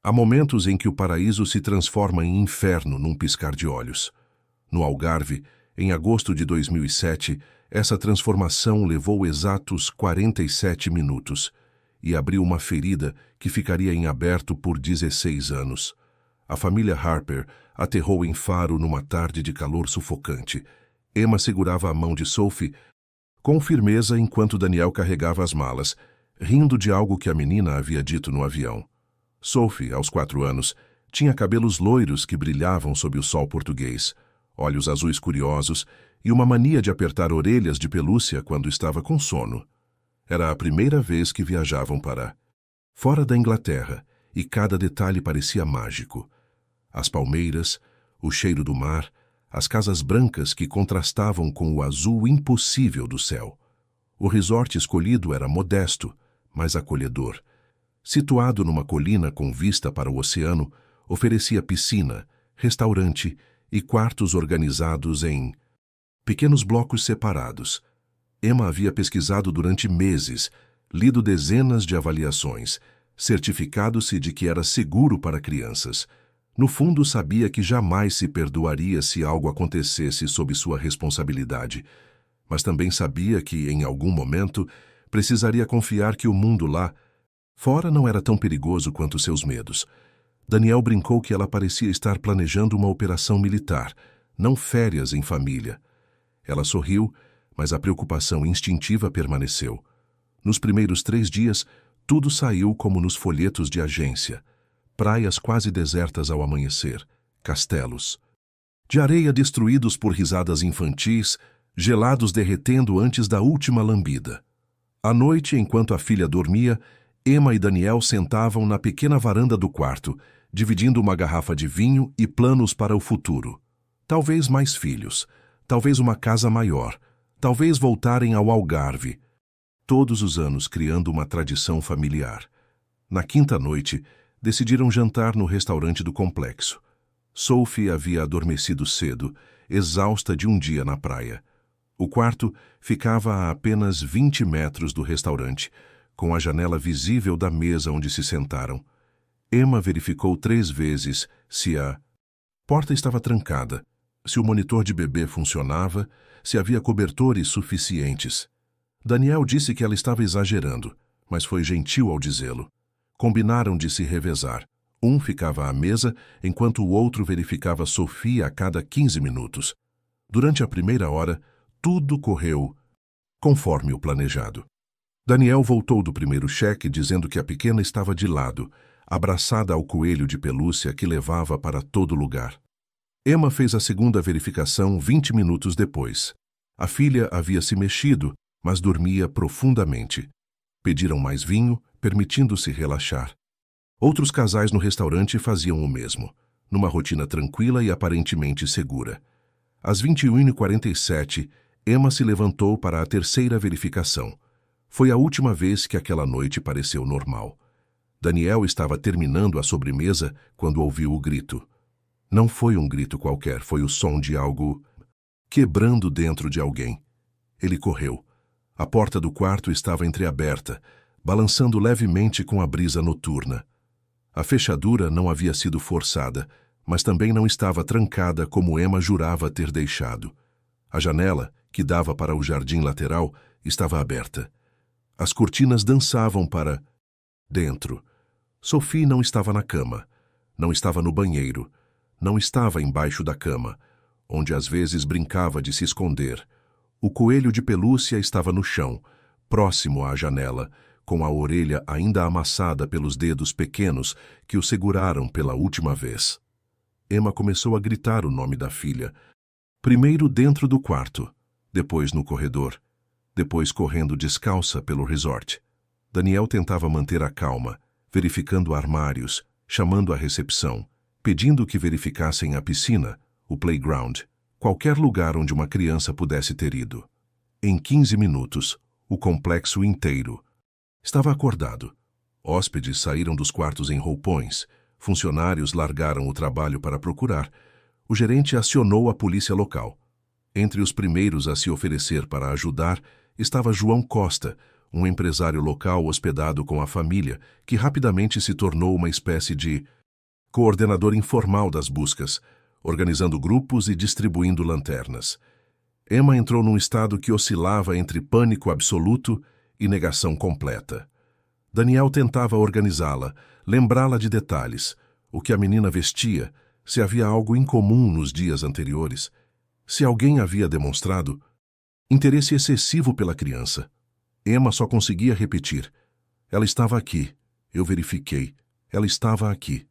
Há momentos em que o paraíso se transforma em inferno num piscar de olhos. No Algarve, em agosto de 2007, essa transformação levou exatos 47 minutos e abriu uma ferida que ficaria em aberto por 16 anos. A família Harper aterrou em Faro numa tarde de calor sufocante. Emma segurava a mão de Sophie com firmeza enquanto Daniel carregava as malas, rindo de algo que a menina havia dito no avião. Sophie, aos 4 anos, tinha cabelos loiros que brilhavam sob o sol português, olhos azuis curiosos e uma mania de apertar orelhas de pelúcia quando estava com sono. Era a primeira vez que viajavam para fora da Inglaterra e cada detalhe parecia mágico. As palmeiras, o cheiro do mar, as casas brancas que contrastavam com o azul impossível do céu. O resort escolhido era modesto, mas acolhedor. Situado numa colina com vista para o oceano, oferecia piscina, restaurante e quartos organizados em pequenos blocos separados. Emma havia pesquisado durante meses, lido dezenas de avaliações, certificado-se de que era seguro para crianças. No fundo, sabia que jamais se perdoaria se algo acontecesse sob sua responsabilidade, mas também sabia que, em algum momento, precisaria confiar que o mundo lá fora não era tão perigoso quanto seus medos. Daniel brincou que ela parecia estar planejando uma operação militar, não férias em família. Ela sorriu, mas a preocupação instintiva permaneceu. Nos primeiros 3 dias, tudo saiu como nos folhetos de agência. Praias quase desertas ao amanhecer, castelos de areia destruídos por risadas infantis, gelados derretendo antes da última lambida. À noite, enquanto a filha dormia, Emma e Daniel sentavam na pequena varanda do quarto, dividindo uma garrafa de vinho e planos para o futuro. Talvez mais filhos, talvez uma casa maior, talvez voltarem ao Algarve. Todos os anos criando uma tradição familiar. Na quinta noite, decidiram jantar no restaurante do complexo. Sophie havia adormecido cedo, exausta de um dia na praia. O quarto ficava a apenas 20 metros do restaurante, com a janela visível da mesa onde se sentaram. Emma verificou 3 vezes se a porta estava trancada, se o monitor de bebê funcionava, se havia cobertores suficientes. Daniel disse que ela estava exagerando, mas foi gentil ao dizê-lo. Combinaram de se revezar. Um ficava à mesa, enquanto o outro verificava Sophie a cada 15 minutos. Durante a primeira hora, tudo correu conforme o planejado. Daniel voltou do primeiro cheque dizendo que a pequena estava de lado, abraçada ao coelho de pelúcia que levava para todo lugar. Emma fez a segunda verificação 20 minutos depois. A filha havia se mexido, mas dormia profundamente. Pediram mais vinho, permitindo-se relaxar. Outros casais no restaurante faziam o mesmo, numa rotina tranquila e aparentemente segura. Às 21h47, Emma se levantou para a terceira verificação. Foi a última vez que aquela noite pareceu normal. Daniel estava terminando a sobremesa quando ouviu o grito. Não foi um grito qualquer, foi o som de algo quebrando dentro de alguém. Ele correu. A porta do quarto estava entreaberta, balançando levemente com a brisa noturna. A fechadura não havia sido forçada, mas também não estava trancada como Emma jurava ter deixado. A janela, que dava para o jardim lateral, estava aberta. As cortinas dançavam para dentro. Sophie não estava na cama, não estava no banheiro, não estava embaixo da cama, onde às vezes brincava de se esconder. O coelho de pelúcia estava no chão, próximo à janela, com a orelha ainda amassada pelos dedos pequenos que o seguraram pela última vez. Emma começou a gritar o nome da filha, primeiro dentro do quarto, depois no corredor, depois correndo descalça pelo resort. Daniel tentava manter a calma, verificando armários, chamando a recepção, pedindo que verificassem a piscina, o playground, qualquer lugar onde uma criança pudesse ter ido. Em 15 minutos, o complexo inteiro estava acordado. Hóspedes saíram dos quartos em roupões, funcionários largaram o trabalho para procurar. O gerente acionou a polícia local. Entre os primeiros a se oferecer para ajudar estava João Costa, um empresário local hospedado com a família, que rapidamente se tornou uma espécie de coordenador informal das buscas, organizando grupos e distribuindo lanternas. Emma entrou num estado que oscilava entre pânico absoluto e negação completa. Daniel tentava organizá-la, lembrá-la de detalhes, o que a menina vestia, se havia algo incomum nos dias anteriores, se alguém havia demonstrado interesse excessivo pela criança. Emma só conseguia repetir: ela estava aqui, eu verifiquei, ela estava aqui.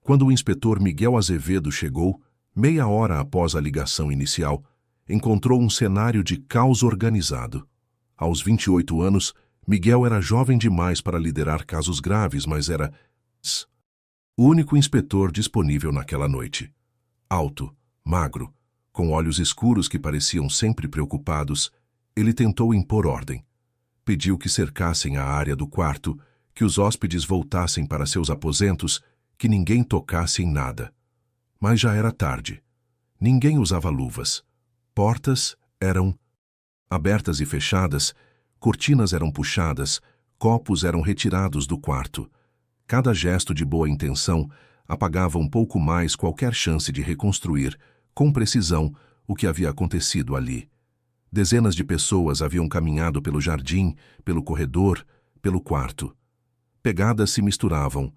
Quando o inspetor Miguel Azevedo chegou, meia hora após a ligação inicial, encontrou um cenário de caos organizado. Aos 28 anos, Miguel era jovem demais para liderar casos graves, mas era o único inspetor disponível naquela noite. Alto, magro, com olhos escuros que pareciam sempre preocupados, ele tentou impor ordem. Pediu que cercassem a área do quarto, que os hóspedes voltassem para seus aposentos, que ninguém tocasse em nada. Mas já era tarde. Ninguém usava luvas. Portas eram abertas e fechadas, cortinas eram puxadas, copos eram retirados do quarto. Cada gesto de boa intenção apagava um pouco mais qualquer chance de reconstruir, com precisão, o que havia acontecido ali. Dezenas de pessoas haviam caminhado pelo jardim, pelo corredor, pelo quarto. Pegadas se misturavam.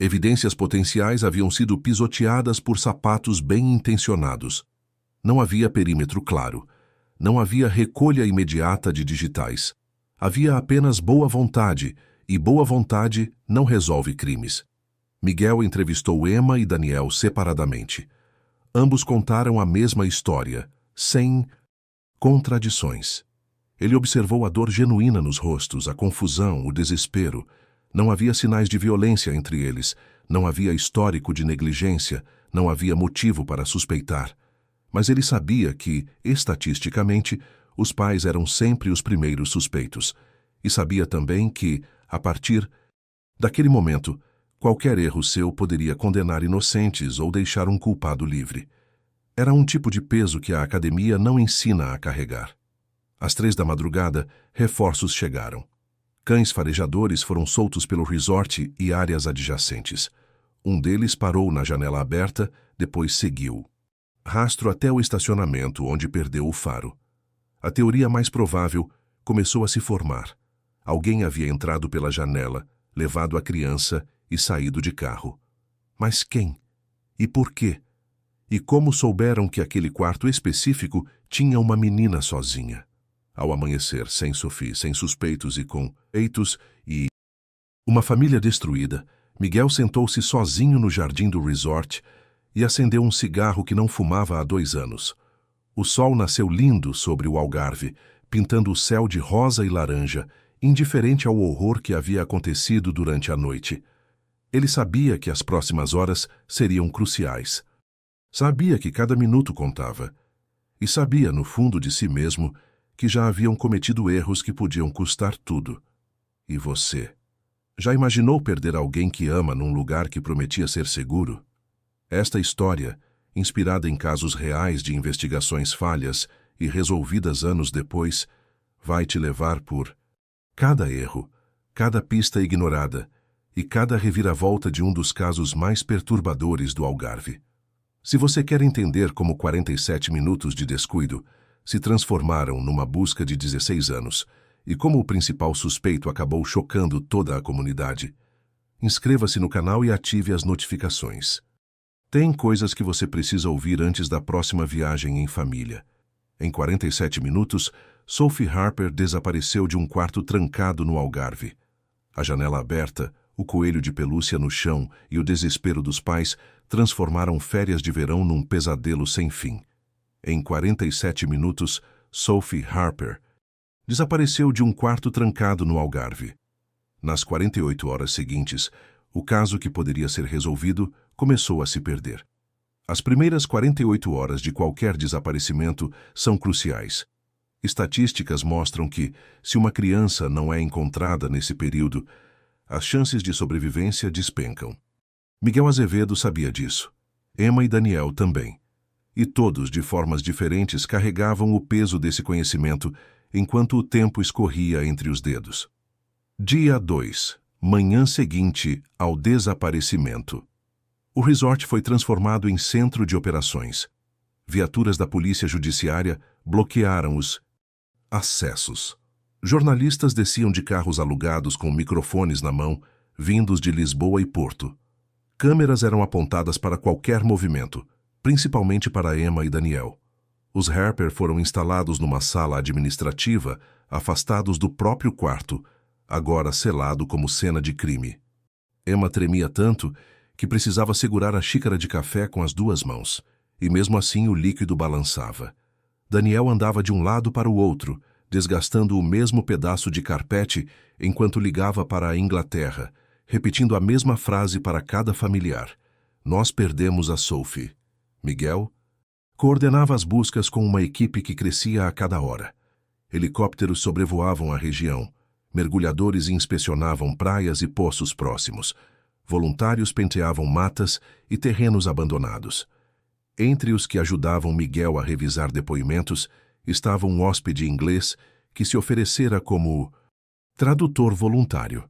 Evidências potenciais haviam sido pisoteadas por sapatos bem intencionados. Não havia perímetro claro. Não havia recolha imediata de digitais. Havia apenas boa vontade, e boa vontade não resolve crimes. Miguel entrevistou Emma e Daniel separadamente. Ambos contaram a mesma história, sem contradições. Ele observou a dor genuína nos rostos, a confusão, o desespero. Não havia sinais de violência entre eles, não havia histórico de negligência, não havia motivo para suspeitar. Mas ele sabia que, estatisticamente, os pais eram sempre os primeiros suspeitos. E sabia também que, a partir daquele momento, qualquer erro seu poderia condenar inocentes ou deixar um culpado livre. Era um tipo de peso que a academia não ensina a carregar. Às 3 da madrugada, reforços chegaram. Cães farejadores foram soltos pelo resort e áreas adjacentes. Um deles parou na janela aberta, depois seguiu. Rastro até o estacionamento, onde perdeu o faro. A teoria mais provável começou a se formar. Alguém havia entrado pela janela, levado a criança e saído de carro. Mas quem? E por quê? E como souberam que aquele quarto específico tinha uma menina sozinha? Ao amanhecer, sem Sophie, sem suspeitos e com peitos e uma família destruída, Miguel sentou-se sozinho no jardim do resort e acendeu um cigarro que não fumava há 2 anos. O sol nasceu lindo sobre o Algarve, pintando o céu de rosa e laranja, indiferente ao horror que havia acontecido durante a noite. Ele sabia que as próximas horas seriam cruciais. Sabia que cada minuto contava. E sabia, no fundo de si mesmo, que já haviam cometido erros que podiam custar tudo. E você? Já imaginou perder alguém que ama num lugar que prometia ser seguro? Esta história, inspirada em casos reais de investigações falhas e resolvidas anos depois, vai te levar por cada erro, cada pista ignorada e cada reviravolta de um dos casos mais perturbadores do Algarve. Se você quer entender como 47 minutos de descuido se transformaram numa busca de 16 anos e como o principal suspeito acabou chocando toda a comunidade, inscreva-se no canal e ative as notificações. Tem coisas que você precisa ouvir antes da próxima viagem em família. Em 47 minutos, Sophie Harper desapareceu de um quarto trancado no Algarve. A janela aberta, o coelho de pelúcia no chão e o desespero dos pais transformaram férias de verão num pesadelo sem fim. Em 47 minutos, Sophie Harper desapareceu de um quarto trancado no Algarve. Nas 48 horas seguintes, o caso que poderia ser resolvido começou a se perder. As primeiras 48 horas de qualquer desaparecimento são cruciais. Estatísticas mostram que, se uma criança não é encontrada nesse período, as chances de sobrevivência despencam. Miguel Azevedo sabia disso. Emma e Daniel também. E todos, de formas diferentes, carregavam o peso desse conhecimento enquanto o tempo escorria entre os dedos. Dia 2. Manhã seguinte ao desaparecimento. O resort foi transformado em centro de operações. Viaturas da Polícia Judiciária bloquearam os acessos. Jornalistas desciam de carros alugados com microfones na mão, vindos de Lisboa e Porto. Câmeras eram apontadas para qualquer movimento, principalmente para Emma e Daniel. Os Harper foram instalados numa sala administrativa, afastados do próprio quarto, agora selado como cena de crime. Emma tremia tanto que precisava segurar a xícara de café com as duas mãos, e mesmo assim o líquido balançava. Daniel andava de um lado para o outro, desgastando o mesmo pedaço de carpete enquanto ligava para a Inglaterra, repetindo a mesma frase para cada familiar. Nós perdemos a Sophie. Miguel coordenava as buscas com uma equipe que crescia a cada hora. Helicópteros sobrevoavam a região. Mergulhadores inspecionavam praias e poços próximos. Voluntários penteavam matas e terrenos abandonados. Entre os que ajudavam Miguel a revisar depoimentos estava um hóspede inglês que se oferecera como tradutor voluntário.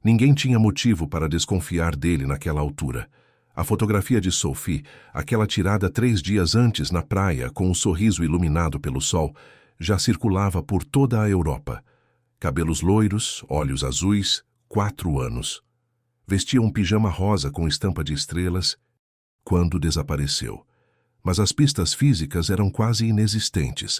Ninguém tinha motivo para desconfiar dele naquela altura. A fotografia de Sophie, aquela tirada 3 dias antes na praia com um sorriso iluminado pelo sol, já circulava por toda a Europa. Cabelos loiros, olhos azuis, 4 anos. Vestia um pijama rosa com estampa de estrelas quando desapareceu. Mas as pistas físicas eram quase inexistentes.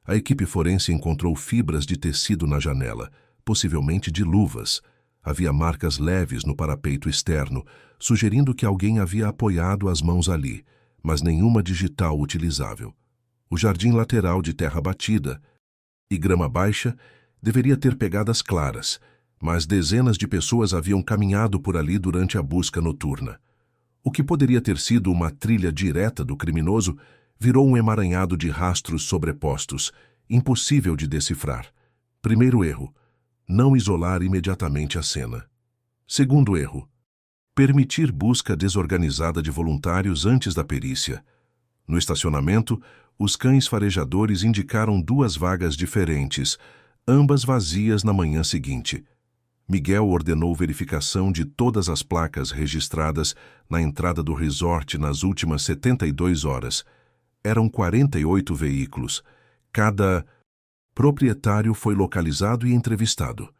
A equipe forense encontrou fibras de tecido na janela, possivelmente de luvas. Havia marcas leves no parapeito externo, sugerindo que alguém havia apoiado as mãos ali, mas nenhuma digital utilizável. O jardim lateral de terra batida e grama baixa deveria ter pegadas claras, mas dezenas de pessoas haviam caminhado por ali durante a busca noturna. O que poderia ter sido uma trilha direta do criminoso virou um emaranhado de rastros sobrepostos, impossível de decifrar. Primeiro erro: não isolar imediatamente a cena. Segundo erro: permitir busca desorganizada de voluntários antes da perícia. No estacionamento, os cães farejadores indicaram 2 vagas diferentes, ambas vazias na manhã seguinte. Miguel ordenou verificação de todas as placas registradas na entrada do resort nas últimas 72 horas. Eram 48 veículos. Cada proprietário foi localizado e entrevistado.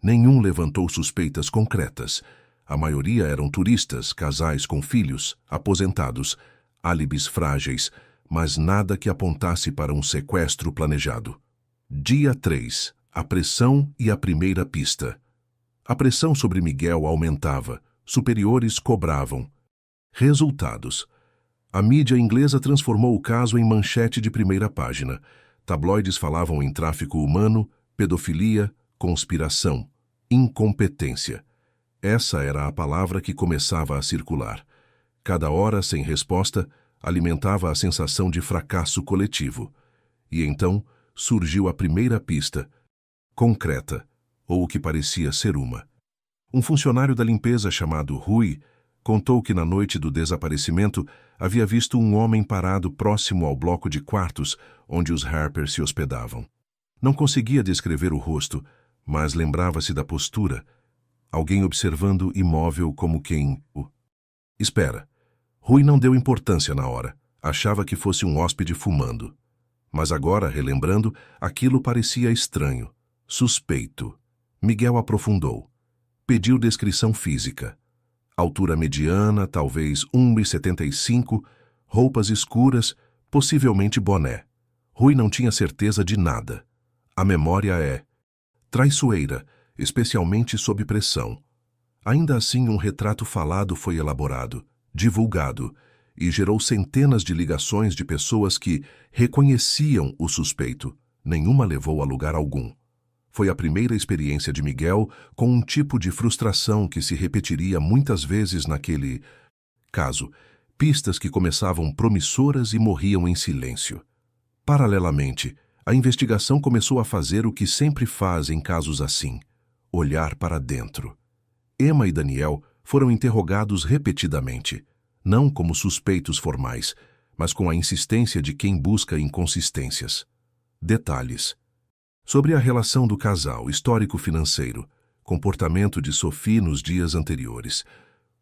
Nenhum levantou suspeitas concretas. A maioria eram turistas, casais com filhos, aposentados, álibis frágeis, mas nada que apontasse para um sequestro planejado. Dia 3. A pressão e a primeira pista. A pressão sobre Miguel aumentava, superiores cobravam. Resultados. A mídia inglesa transformou o caso em manchete de primeira página. Tabloides falavam em tráfico humano, pedofilia, conspiração, incompetência. Essa era a palavra que começava a circular. Cada hora sem resposta alimentava a sensação de fracasso coletivo. E então surgiu a primeira pista, concreta, ou o que parecia ser uma. Um funcionário da limpeza chamado Rui contou que na noite do desaparecimento havia visto um homem parado próximo ao bloco de quartos onde os Harper se hospedavam. Não conseguia descrever o rosto, mas lembrava-se da postura. Alguém observando imóvel como quem espera. Rui não deu importância na hora. Achava que fosse um hóspede fumando. Mas agora, relembrando, aquilo parecia estranho, suspeito. Miguel aprofundou. Pediu descrição física. Altura mediana, talvez 1,75 m, roupas escuras, possivelmente boné. Rui não tinha certeza de nada. A memória é traiçoeira, especialmente sob pressão. Ainda assim, um retrato falado foi elaborado, divulgado, e gerou centenas de ligações de pessoas que reconheciam o suspeito. Nenhuma levou a lugar algum. Foi a primeira experiência de Miguel com um tipo de frustração que se repetiria muitas vezes naquele caso, pistas que começavam promissoras e morriam em silêncio. Paralelamente, a investigação começou a fazer o que sempre faz em casos assim: olhar para dentro. Emma e Daniel foram interrogados repetidamente, não como suspeitos formais, mas com a insistência de quem busca inconsistências. Detalhes. Sobre a relação do casal, histórico financeiro, comportamento de Sophie nos dias anteriores.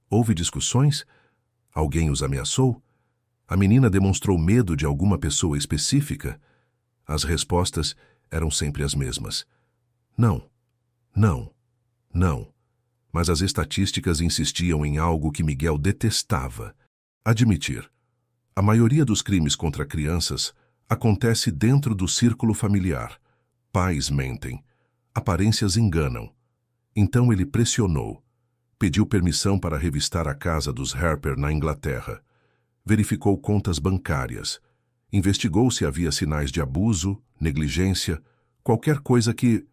Houve discussões? Alguém os ameaçou? A menina demonstrou medo de alguma pessoa específica? As respostas eram sempre as mesmas. Não, não, não. Mas as estatísticas insistiam em algo que Miguel detestava: admitir. A maioria dos crimes contra crianças acontece dentro do círculo familiar. Pais mentem. Aparências enganam. Então ele pressionou. Pediu permissão para revistar a casa dos Harper na Inglaterra. Verificou contas bancárias. Investigou se havia sinais de abuso, negligência, qualquer coisa que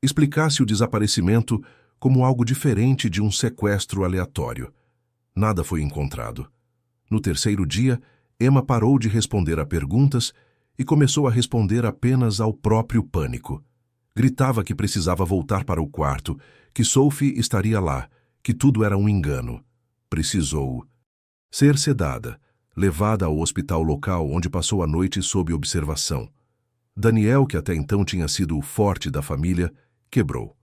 explicasse o desaparecimento como algo diferente de um sequestro aleatório. Nada foi encontrado. No terceiro dia, Emma parou de responder a perguntas e começou a responder apenas ao próprio pânico. Gritava que precisava voltar para o quarto, que Sophie estaria lá, que tudo era um engano. Precisou ser sedada, levada ao hospital local onde passou a noite sob observação. Daniel, que até então tinha sido o forte da família, quebrou.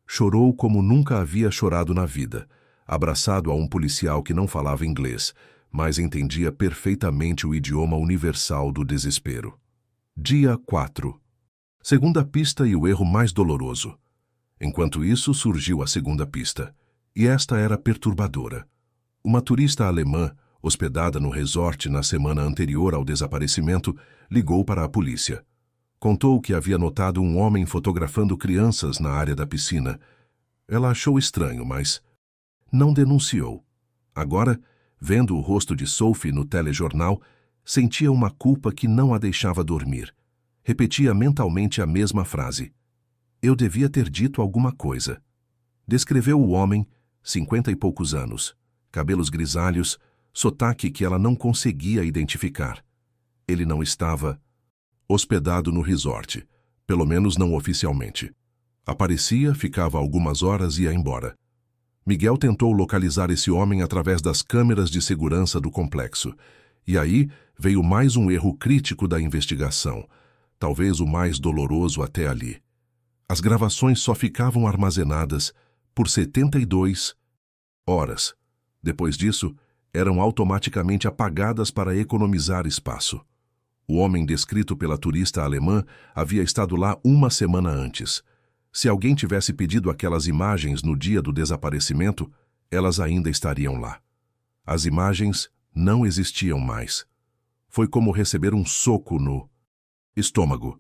Chorou como nunca havia chorado na vida, abraçado a um policial que não falava inglês, mas entendia perfeitamente o idioma universal do desespero. Dia 4. Segunda pista e o erro mais doloroso. Enquanto isso, surgiu a segunda pista, e esta era perturbadora. Uma turista alemã, hospedada no resort na semana anterior ao desaparecimento, ligou para a polícia. Contou que havia notado um homem fotografando crianças na área da piscina. Ela achou estranho, mas não denunciou. Agora, vendo o rosto de Sophie no telejornal, sentia uma culpa que não a deixava dormir. Repetia mentalmente a mesma frase. Eu devia ter dito alguma coisa. Descreveu o homem, 50 e poucos anos, cabelos grisalhos, sotaque que ela não conseguia identificar. Ele não estava hospedado no resort, pelo menos não oficialmente. Aparecia, ficava algumas horas e ia embora. Miguel tentou localizar esse homem através das câmeras de segurança do complexo. E aí veio mais um erro crítico da investigação, talvez o mais doloroso até ali. As gravações só ficavam armazenadas por 72 horas. Depois disso, eram automaticamente apagadas para economizar espaço. O homem descrito pela turista alemã havia estado lá uma semana antes. Se alguém tivesse pedido aquelas imagens no dia do desaparecimento, elas ainda estariam lá. As imagens não existiam mais. Foi como receber um soco no estômago.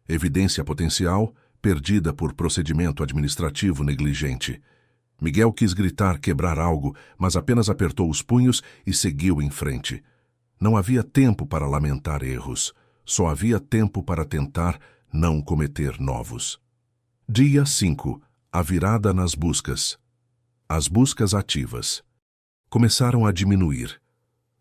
Evidência potencial, perdida por procedimento administrativo negligente. Miguel quis gritar, quebrar algo, mas apenas apertou os punhos e seguiu em frente. Não havia tempo para lamentar erros. Só havia tempo para tentar não cometer novos. Dia 5. A virada nas buscas. As buscas ativas começaram a diminuir.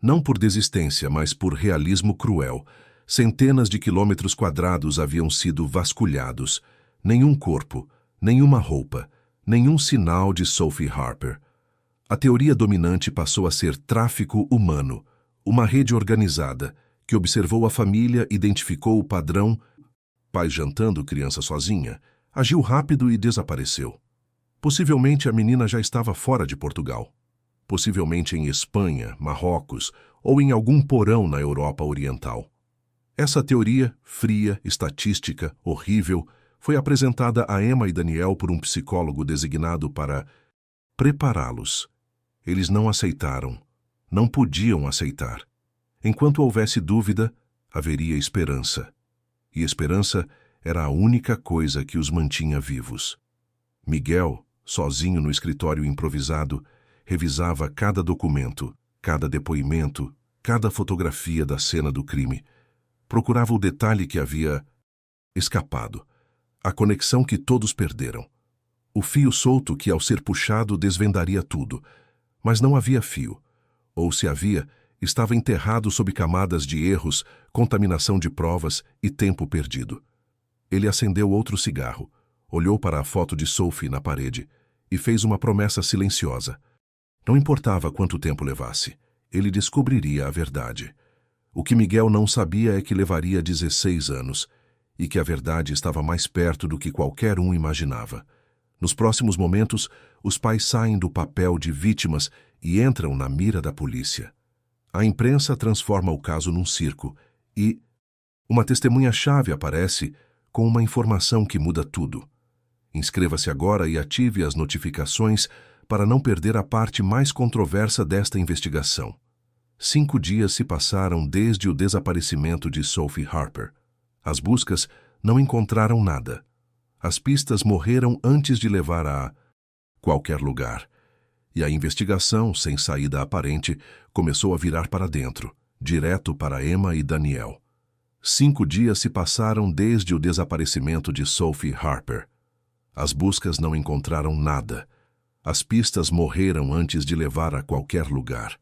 Não por desistência, mas por realismo cruel. Centenas de quilômetros quadrados haviam sido vasculhados. Nenhum corpo, nenhuma roupa, nenhum sinal de Sophie Harper. A teoria dominante passou a ser tráfico humano, uma rede organizada que observou a família, identificou o padrão. Pai jantando, criança sozinha. Agiu rápido e desapareceu. Possivelmente a menina já estava fora de Portugal. Possivelmente em Espanha, Marrocos ou em algum porão na Europa Oriental. Essa teoria, fria, estatística, horrível, foi apresentada a Emma e Daniel por um psicólogo designado para prepará-los. Eles não aceitaram. Não podiam aceitar. Enquanto houvesse dúvida, haveria esperança. E esperança era a única coisa que os mantinha vivos. Miguel, sozinho no escritório improvisado, revisava cada documento, cada depoimento, cada fotografia da cena do crime. Procurava o detalhe que havia escapado, a conexão que todos perderam. O fio solto que, ao ser puxado, desvendaria tudo. Mas não havia fio. Ou, se havia, estava enterrado sob camadas de erros, contaminação de provas e tempo perdido. Ele acendeu outro cigarro, olhou para a foto de Sophie na parede e fez uma promessa silenciosa. Não importava quanto tempo levasse, ele descobriria a verdade. O que Miguel não sabia é que levaria 16 anos, e que a verdade estava mais perto do que qualquer um imaginava. Nos próximos momentos, os pais saem do papel de vítimas e entram na mira da polícia. A imprensa transforma o caso num circo e uma testemunha-chave aparece com uma informação que muda tudo. Inscreva-se agora e ative as notificações para não perder a parte mais controversa desta investigação. 5 dias se passaram desde o desaparecimento de Sophie Harper. As buscas não encontraram nada. As pistas morreram antes de levar a qualquer lugar. E a investigação, sem saída aparente, começou a virar para dentro, direto para Emma e Daniel. 5 dias se passaram desde o desaparecimento de Sophie Harper. As buscas não encontraram nada. As pistas morreram antes de levar a qualquer lugar.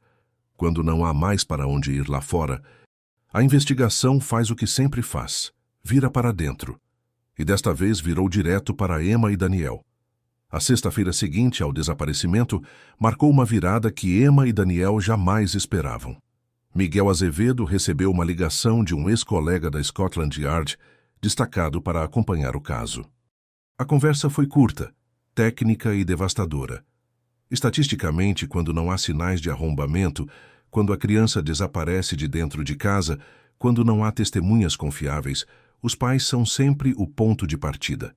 Quando não há mais para onde ir lá fora, a investigação faz o que sempre faz, vira para dentro. E desta vez virou direto para Emma e Daniel. A sexta-feira seguinte ao desaparecimento marcou uma virada que Emma e Daniel jamais esperavam. Miguel Azevedo recebeu uma ligação de um ex-colega da Scotland Yard, destacado para acompanhar o caso. A conversa foi curta, técnica e devastadora. Estatisticamente, quando não há sinais de arrombamento, quando a criança desaparece de dentro de casa, quando não há testemunhas confiáveis, os pais são sempre o ponto de partida.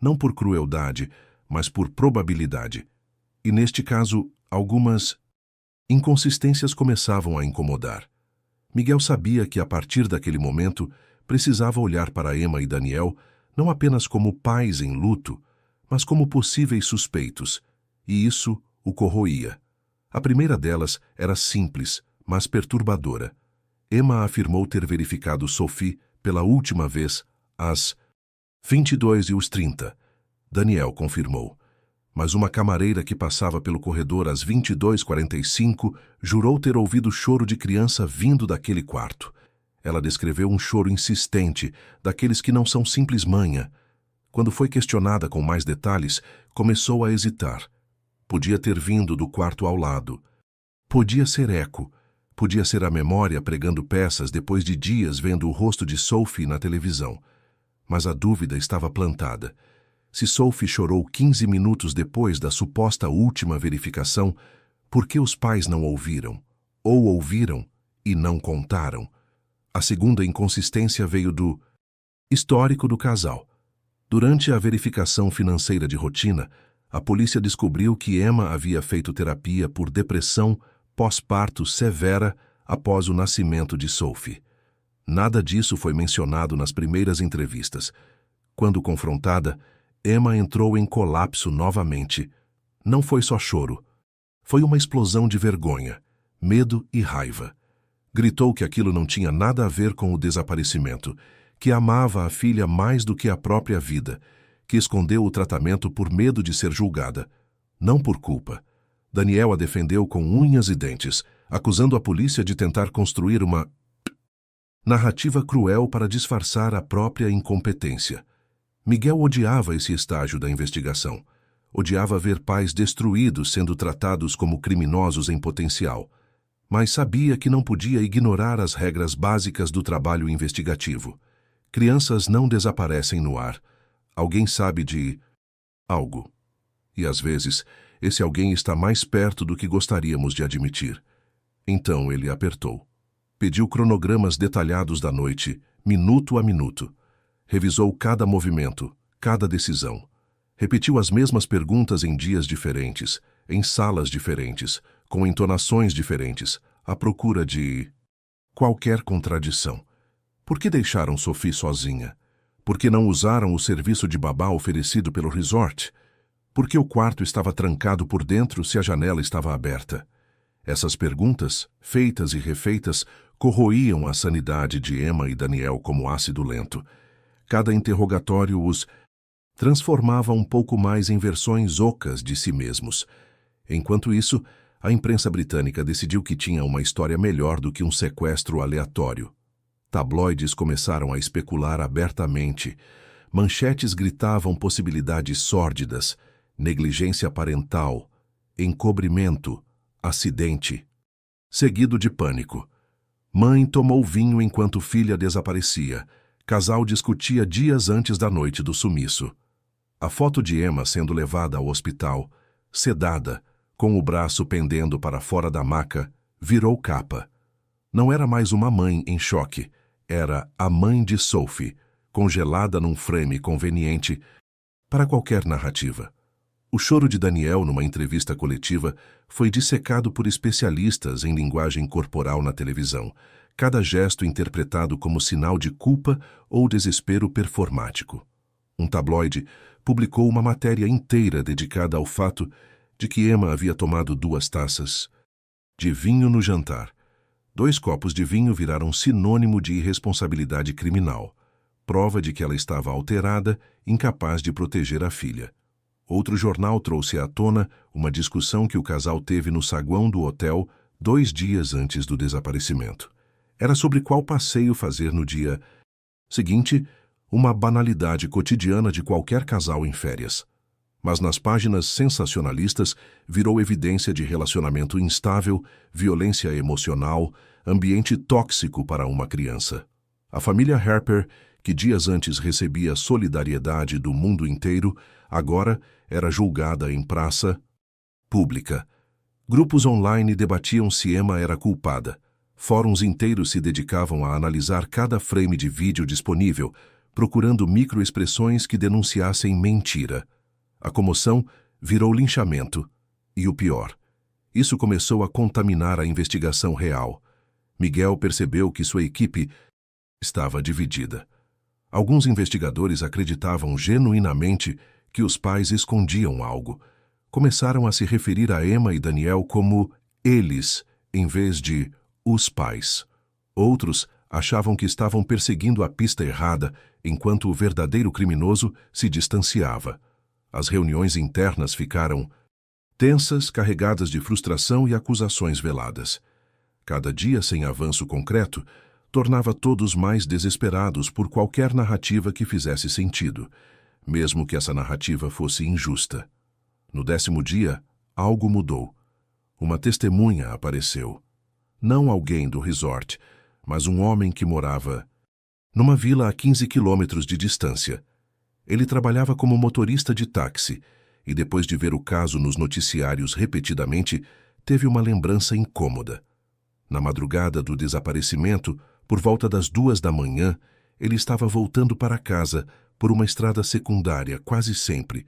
Não por crueldade, mas por probabilidade. E neste caso, algumas inconsistências começavam a incomodar. Miguel sabia que a partir daquele momento precisava olhar para Emma e Daniel não apenas como pais em luto, mas como possíveis suspeitos, e isso o corroía. A primeira delas era simples, mas perturbadora. Emma afirmou ter verificado Sophie pela última vez às 22h30. Daniel confirmou. Mas uma camareira que passava pelo corredor às 22h45 jurou ter ouvido choro de criança vindo daquele quarto. Ela descreveu um choro insistente, daqueles que não são simples manha. Quando foi questionada com mais detalhes, começou a hesitar. Podia ter vindo do quarto ao lado. Podia ser eco. Podia ser a memória pregando peças depois de dias vendo o rosto de Sophie na televisão. Mas a dúvida estava plantada. Se Sophie chorou 15 minutos depois da suposta última verificação, por que os pais não ouviram? Ou ouviram e não contaram? A segunda inconsistência veio do histórico do casal. Durante a verificação financeira de rotina, a polícia descobriu que Emma havia feito terapia por depressão pós-parto severa após o nascimento de Sophie. Nada disso foi mencionado nas primeiras entrevistas. Quando confrontada, Emma entrou em colapso novamente. Não foi só choro. Foi uma explosão de vergonha, medo e raiva. Gritou que aquilo não tinha nada a ver com o desaparecimento, que amava a filha mais do que a própria vida, que escondeu o tratamento por medo de ser julgada, não por culpa. Daniel a defendeu com unhas e dentes, acusando a polícia de tentar construir uma narrativa cruel para disfarçar a própria incompetência. Miguel odiava esse estágio da investigação. Odiava ver pais destruídos sendo tratados como criminosos em potencial. Mas sabia que não podia ignorar as regras básicas do trabalho investigativo. Crianças não desaparecem no ar. Alguém sabe de algo. E às vezes, esse alguém está mais perto do que gostaríamos de admitir. Então ele apertou. Pediu cronogramas detalhados da noite, minuto a minuto. Revisou cada movimento, cada decisão. Repetiu as mesmas perguntas em dias diferentes, em salas diferentes, com entonações diferentes, à procura de qualquer contradição. Por que deixaram Sophie sozinha? Por que não usaram o serviço de babá oferecido pelo resort? Por que o quarto estava trancado por dentro se a janela estava aberta? Essas perguntas, feitas e refeitas, corroíam a sanidade de Emma e Daniel como ácido lento. Cada interrogatório os transformava um pouco mais em versões ocas de si mesmos. Enquanto isso, a imprensa britânica decidiu que tinha uma história melhor do que um sequestro aleatório. Tabloides começaram a especular abertamente. Manchetes gritavam possibilidades sórdidas, negligência parental, encobrimento, acidente. Seguido de pânico. Mãe tomou vinho enquanto filha desaparecia. Casal discutia dias antes da noite do sumiço. A foto de Emma sendo levada ao hospital, sedada, com o braço pendendo para fora da maca, virou capa. Não era mais uma mãe em choque, era a mãe de Sophie, congelada num frame conveniente para qualquer narrativa. O choro de Daniel numa entrevista coletiva foi dissecado por especialistas em linguagem corporal na televisão, cada gesto interpretado como sinal de culpa ou desespero performático. Um tabloide publicou uma matéria inteira dedicada ao fato de que Emma havia tomado 2 taças de vinho no jantar. 2 copos de vinho viraram sinônimo de irresponsabilidade criminal, prova de que ela estava alterada, incapaz de proteger a filha. Outro jornal trouxe à tona uma discussão que o casal teve no saguão do hotel 2 dias antes do desaparecimento. Era sobre qual passeio fazer no dia seguinte, uma banalidade cotidiana de qualquer casal em férias. Mas nas páginas sensacionalistas virou evidência de relacionamento instável, violência emocional, ambiente tóxico para uma criança. A família Harper, que dias antes recebia solidariedade do mundo inteiro, agora era julgada em praça pública. Grupos online debatiam se Emma era culpada. Fóruns inteiros se dedicavam a analisar cada frame de vídeo disponível, procurando microexpressões que denunciassem mentira. A comoção virou linchamento. E o pior, isso começou a contaminar a investigação real. Miguel percebeu que sua equipe estava dividida. Alguns investigadores acreditavam genuinamente que os pais escondiam algo. Começaram a se referir a Emma e Daniel como eles, em vez de os pais. Outros achavam que estavam perseguindo a pista errada, enquanto o verdadeiro criminoso se distanciava. As reuniões internas ficaram tensas, carregadas de frustração e acusações veladas. Cada dia sem avanço concreto tornava todos mais desesperados por qualquer narrativa que fizesse sentido, mesmo que essa narrativa fosse injusta. No 10º dia, algo mudou. Uma testemunha apareceu. Não alguém do resort, mas um homem que morava numa vila a 15 quilômetros de distância. Ele trabalhava como motorista de táxi e, depois de ver o caso nos noticiários repetidamente, teve uma lembrança incômoda. Na madrugada do desaparecimento, por volta das 2 da manhã, ele estava voltando para casa por uma estrada secundária, quase sempre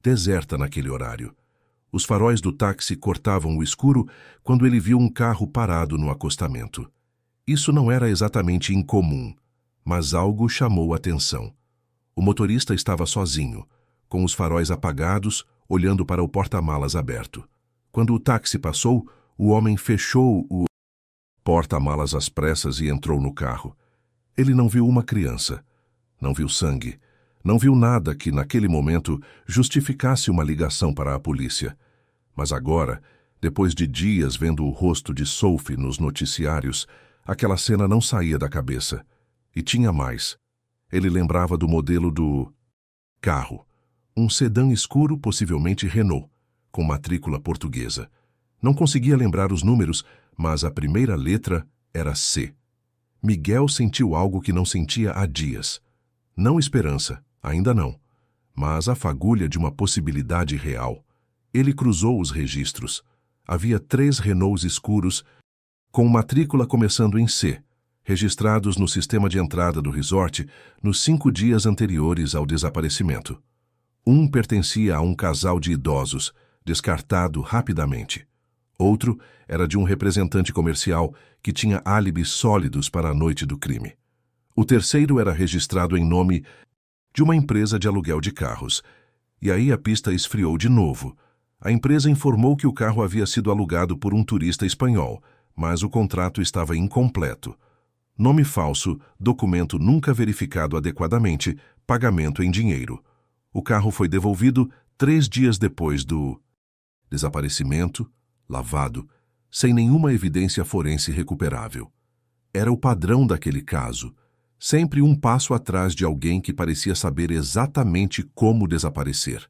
deserta naquele horário. Os faróis do táxi cortavam o escuro quando ele viu um carro parado no acostamento. Isso não era exatamente incomum, mas algo chamou a atenção. O motorista estava sozinho, com os faróis apagados, olhando para o porta-malas aberto. Quando o táxi passou, o homem fechou o porta-malas às pressas e entrou no carro. Ele não viu uma criança, não viu sangue, não viu nada que, naquele momento, justificasse uma ligação para a polícia. Mas agora, depois de dias vendo o rosto de Sophie nos noticiários, aquela cena não saía da cabeça. E tinha mais. Ele lembrava do modelo do carro. Um sedã escuro, possivelmente Renault, com matrícula portuguesa. Não conseguia lembrar os números, mas a primeira letra era C. Miguel sentiu algo que não sentia há dias. Não esperança, ainda não, mas a fagulha de uma possibilidade real. Ele cruzou os registros. Havia 3 Renaults escuros, com matrícula começando em C, registrados no sistema de entrada do resort nos 5 dias anteriores ao desaparecimento. Um pertencia a um casal de idosos, descartado rapidamente. Outro era de um representante comercial que tinha álibis sólidos para a noite do crime. O terceiro era registrado em nome de uma empresa de aluguel de carros. E aí a pista esfriou de novo. A empresa informou que o carro havia sido alugado por um turista espanhol, mas o contrato estava incompleto. Nome falso, documento nunca verificado adequadamente, pagamento em dinheiro. O carro foi devolvido 3 dias depois do desaparecimento, lavado, sem nenhuma evidência forense recuperável. Era o padrão daquele caso, sempre um passo atrás de alguém que parecia saber exatamente como desaparecer.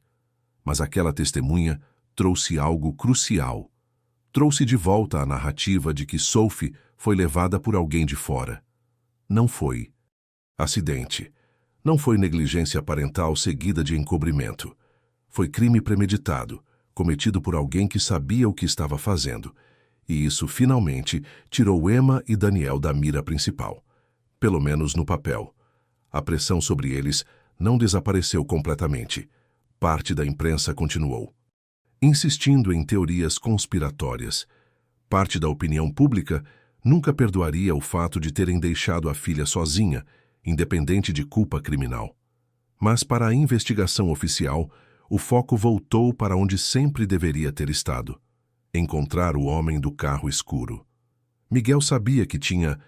Mas aquela testemunha trouxe algo crucial. Trouxe de volta a narrativa de que Sophie foi levada por alguém de fora. Não foi. Acidente. Não foi negligência parental seguida de encobrimento. Foi crime premeditado, cometido por alguém que sabia o que estava fazendo. E isso, finalmente, tirou Emma e Daniel da mira principal. Pelo menos no papel. A pressão sobre eles não desapareceu completamente. Parte da imprensa continuou, insistindo em teorias conspiratórias. Parte da opinião pública nunca perdoaria o fato de terem deixado a filha sozinha, independente de culpa criminal. Mas para a investigação oficial, o foco voltou para onde sempre deveria ter estado: encontrar o homem do carro escuro. Miguel sabia que tinha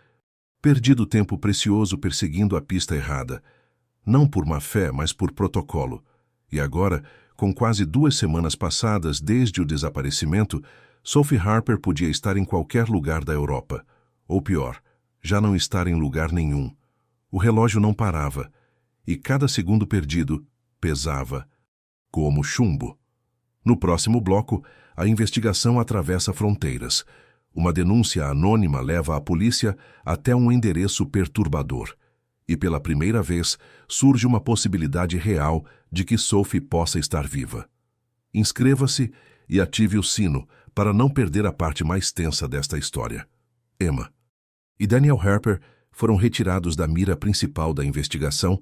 perdido tempo precioso perseguindo a pista errada, não por má fé, mas por protocolo. E agora, com quase 2 semanas passadas desde o desaparecimento, Sophie Harper podia estar em qualquer lugar da Europa. Ou pior, já não estar em lugar nenhum. O relógio não parava, e cada segundo perdido pesava como chumbo. No próximo bloco, a investigação atravessa fronteiras. Uma denúncia anônima leva a polícia até um endereço perturbador. E pela primeira vez, surge uma possibilidade real de que Sophie possa estar viva. Inscreva-se e ative o sino para não perder a parte mais tensa desta história. Emma e Daniel Harper foram retirados da mira principal da investigação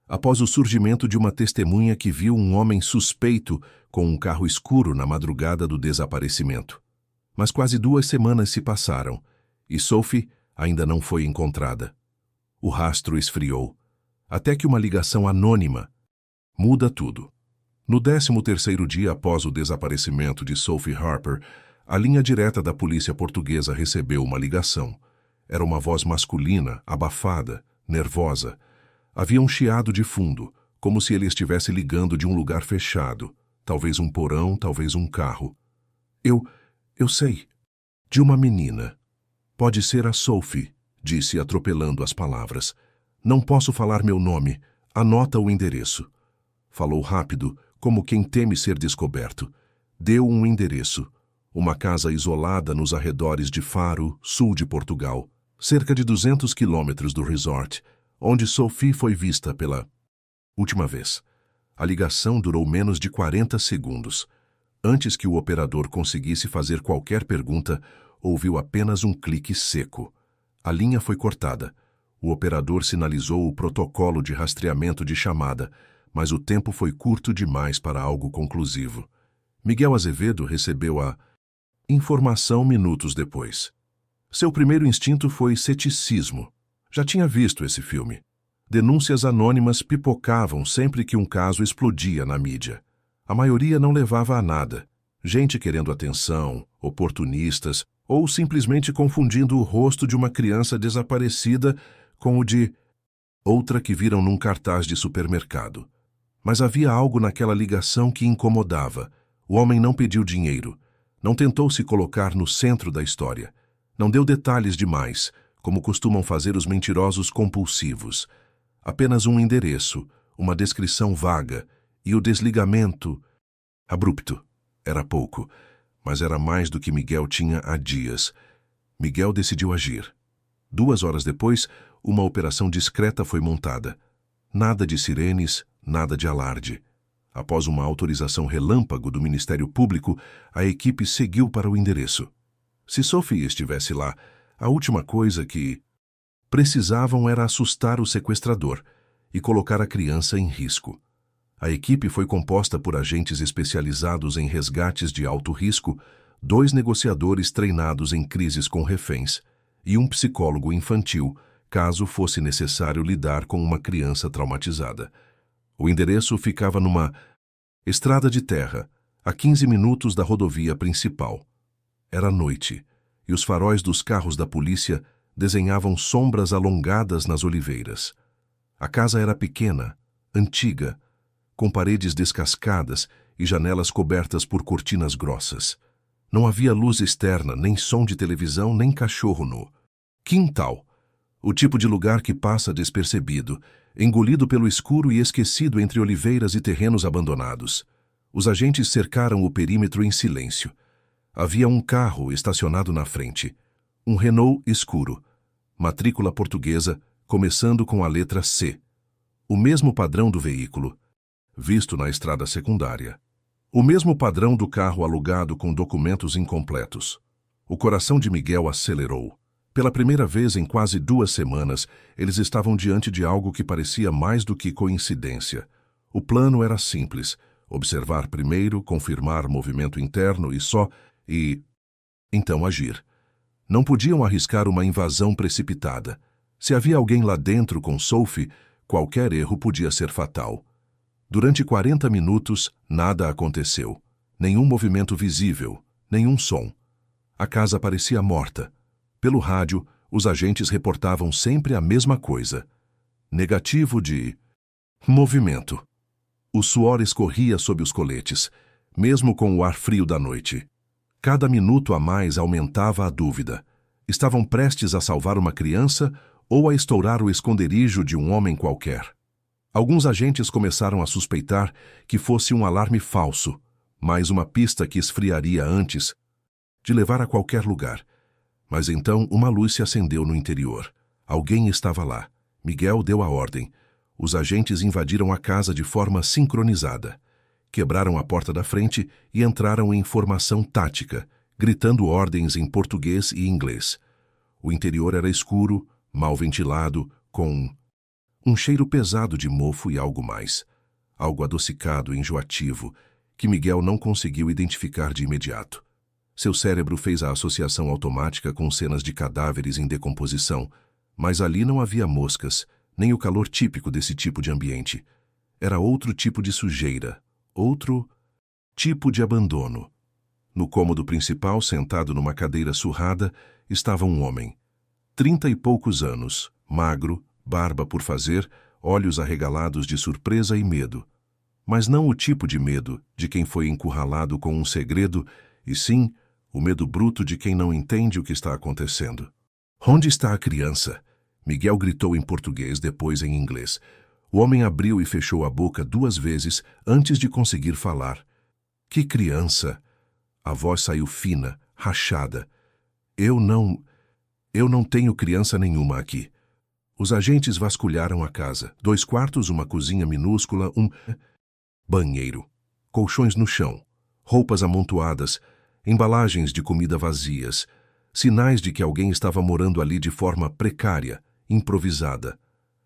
após o surgimento de uma testemunha que viu um homem suspeito com um carro escuro na madrugada do desaparecimento. Mas quase 2 semanas se passaram e Sophie ainda não foi encontrada. O rastro esfriou, até que uma ligação anônima muda tudo. No 13º dia após o desaparecimento de Sophie Harper, a linha direta da polícia portuguesa recebeu uma ligação. Era uma voz masculina, abafada, nervosa. Havia um chiado de fundo, como se ele estivesse ligando de um lugar fechado, talvez um porão, talvez um carro. Eu sei. De uma menina. Pode ser a Sophie, disse atropelando as palavras. Não posso falar meu nome. Anota o endereço. Falou rápido, como quem teme ser descoberto. Deu um endereço. Uma casa isolada nos arredores de Faro, sul de Portugal, cerca de 200 quilômetros do resort, onde Sophie foi vista pela última vez. A ligação durou menos de 40 segundos. Antes que o operador conseguisse fazer qualquer pergunta, ouviu apenas um clique seco. A linha foi cortada. O operador sinalizou o protocolo de rastreamento de chamada, mas o tempo foi curto demais para algo conclusivo. Miguel Azevedo recebeu a informação minutos depois. Seu primeiro instinto foi ceticismo. Já tinha visto esse filme. Denúncias anônimas pipocavam sempre que um caso explodia na mídia. A maioria não levava a nada. Gente querendo atenção, oportunistas, ou simplesmente confundindo o rosto de uma criança desaparecida com o de outra que viram num cartaz de supermercado. Mas havia algo naquela ligação que incomodava. O homem não pediu dinheiro. Não tentou se colocar no centro da história. Não deu detalhes demais, como costumam fazer os mentirosos compulsivos. Apenas um endereço, uma descrição vaga, e o desligamento abrupto. Era pouco, mas era mais do que Miguel tinha há dias. Miguel decidiu agir. 2 horas depois, uma operação discreta foi montada. Nada de sirenes, nada de alarde. Após uma autorização relâmpago do Ministério Público, a equipe seguiu para o endereço. Se Sophie estivesse lá, a última coisa que precisavam era assustar o sequestrador e colocar a criança em risco. A equipe foi composta por agentes especializados em resgates de alto risco, 2 negociadores treinados em crises com reféns e um psicólogo infantil, caso fosse necessário lidar com uma criança traumatizada. O endereço ficava numa estrada de terra, a 15 minutos da rodovia principal. Era noite, e os faróis dos carros da polícia desenhavam sombras alongadas nas oliveiras. A casa era pequena, antiga, com paredes descascadas e janelas cobertas por cortinas grossas. Não havia luz externa, nem som de televisão, nem cachorro no quintal. O tipo de lugar que passa despercebido, engolido pelo escuro e esquecido entre oliveiras e terrenos abandonados. Os agentes cercaram o perímetro em silêncio. Havia um carro estacionado na frente. Um Renault escuro, matrícula portuguesa, começando com a letra C. O mesmo padrão do veículo, visto na estrada secundária. O mesmo padrão do carro alugado com documentos incompletos. O coração de Miguel acelerou. Pela primeira vez em quase 2 semanas, eles estavam diante de algo que parecia mais do que coincidência. O plano era simples: observar primeiro, confirmar movimento interno e então agir. Não podiam arriscar uma invasão precipitada. Se havia alguém lá dentro com Sophie, qualquer erro podia ser fatal. Durante 40 minutos, nada aconteceu. Nenhum movimento visível, nenhum som. A casa parecia morta. Pelo rádio, os agentes reportavam sempre a mesma coisa: negativo de movimento. O suor escorria sob os coletes, mesmo com o ar frio da noite. Cada minuto a mais aumentava a dúvida. Estavam prestes a salvar uma criança ou a estourar o esconderijo de um homem qualquer. Alguns agentes começaram a suspeitar que fosse um alarme falso, mais uma pista que esfriaria antes de levar a qualquer lugar. Mas então uma luz se acendeu no interior. Alguém estava lá. Miguel deu a ordem. Os agentes invadiram a casa de forma sincronizada. Quebraram a porta da frente e entraram em formação tática, gritando ordens em português e inglês. O interior era escuro, mal ventilado, com um cheiro pesado de mofo e algo mais. Algo adocicado e enjoativo, que Miguel não conseguiu identificar de imediato. Seu cérebro fez a associação automática com cenas de cadáveres em decomposição, mas ali não havia moscas, nem o calor típico desse tipo de ambiente. Era outro tipo de sujeira, outro tipo de abandono. No cômodo principal, sentado numa cadeira surrada, estava um homem. 30 e poucos anos, magro, barba por fazer, olhos arregalados de surpresa e medo. Mas não o tipo de medo de quem foi encurralado com um segredo, e sim o medo bruto de quem não entende o que está acontecendo. Onde está a criança? Miguel gritou em português, depois em inglês. O homem abriu e fechou a boca 2 vezes antes de conseguir falar. Que criança? A voz saiu fina, rachada. Eu não tenho criança nenhuma aqui. Os agentes vasculharam a casa. 2 quartos, uma cozinha minúscula, um banheiro. Colchões no chão. Roupas amontoadas. Embalagens de comida vazias. Sinais de que alguém estava morando ali de forma precária, improvisada.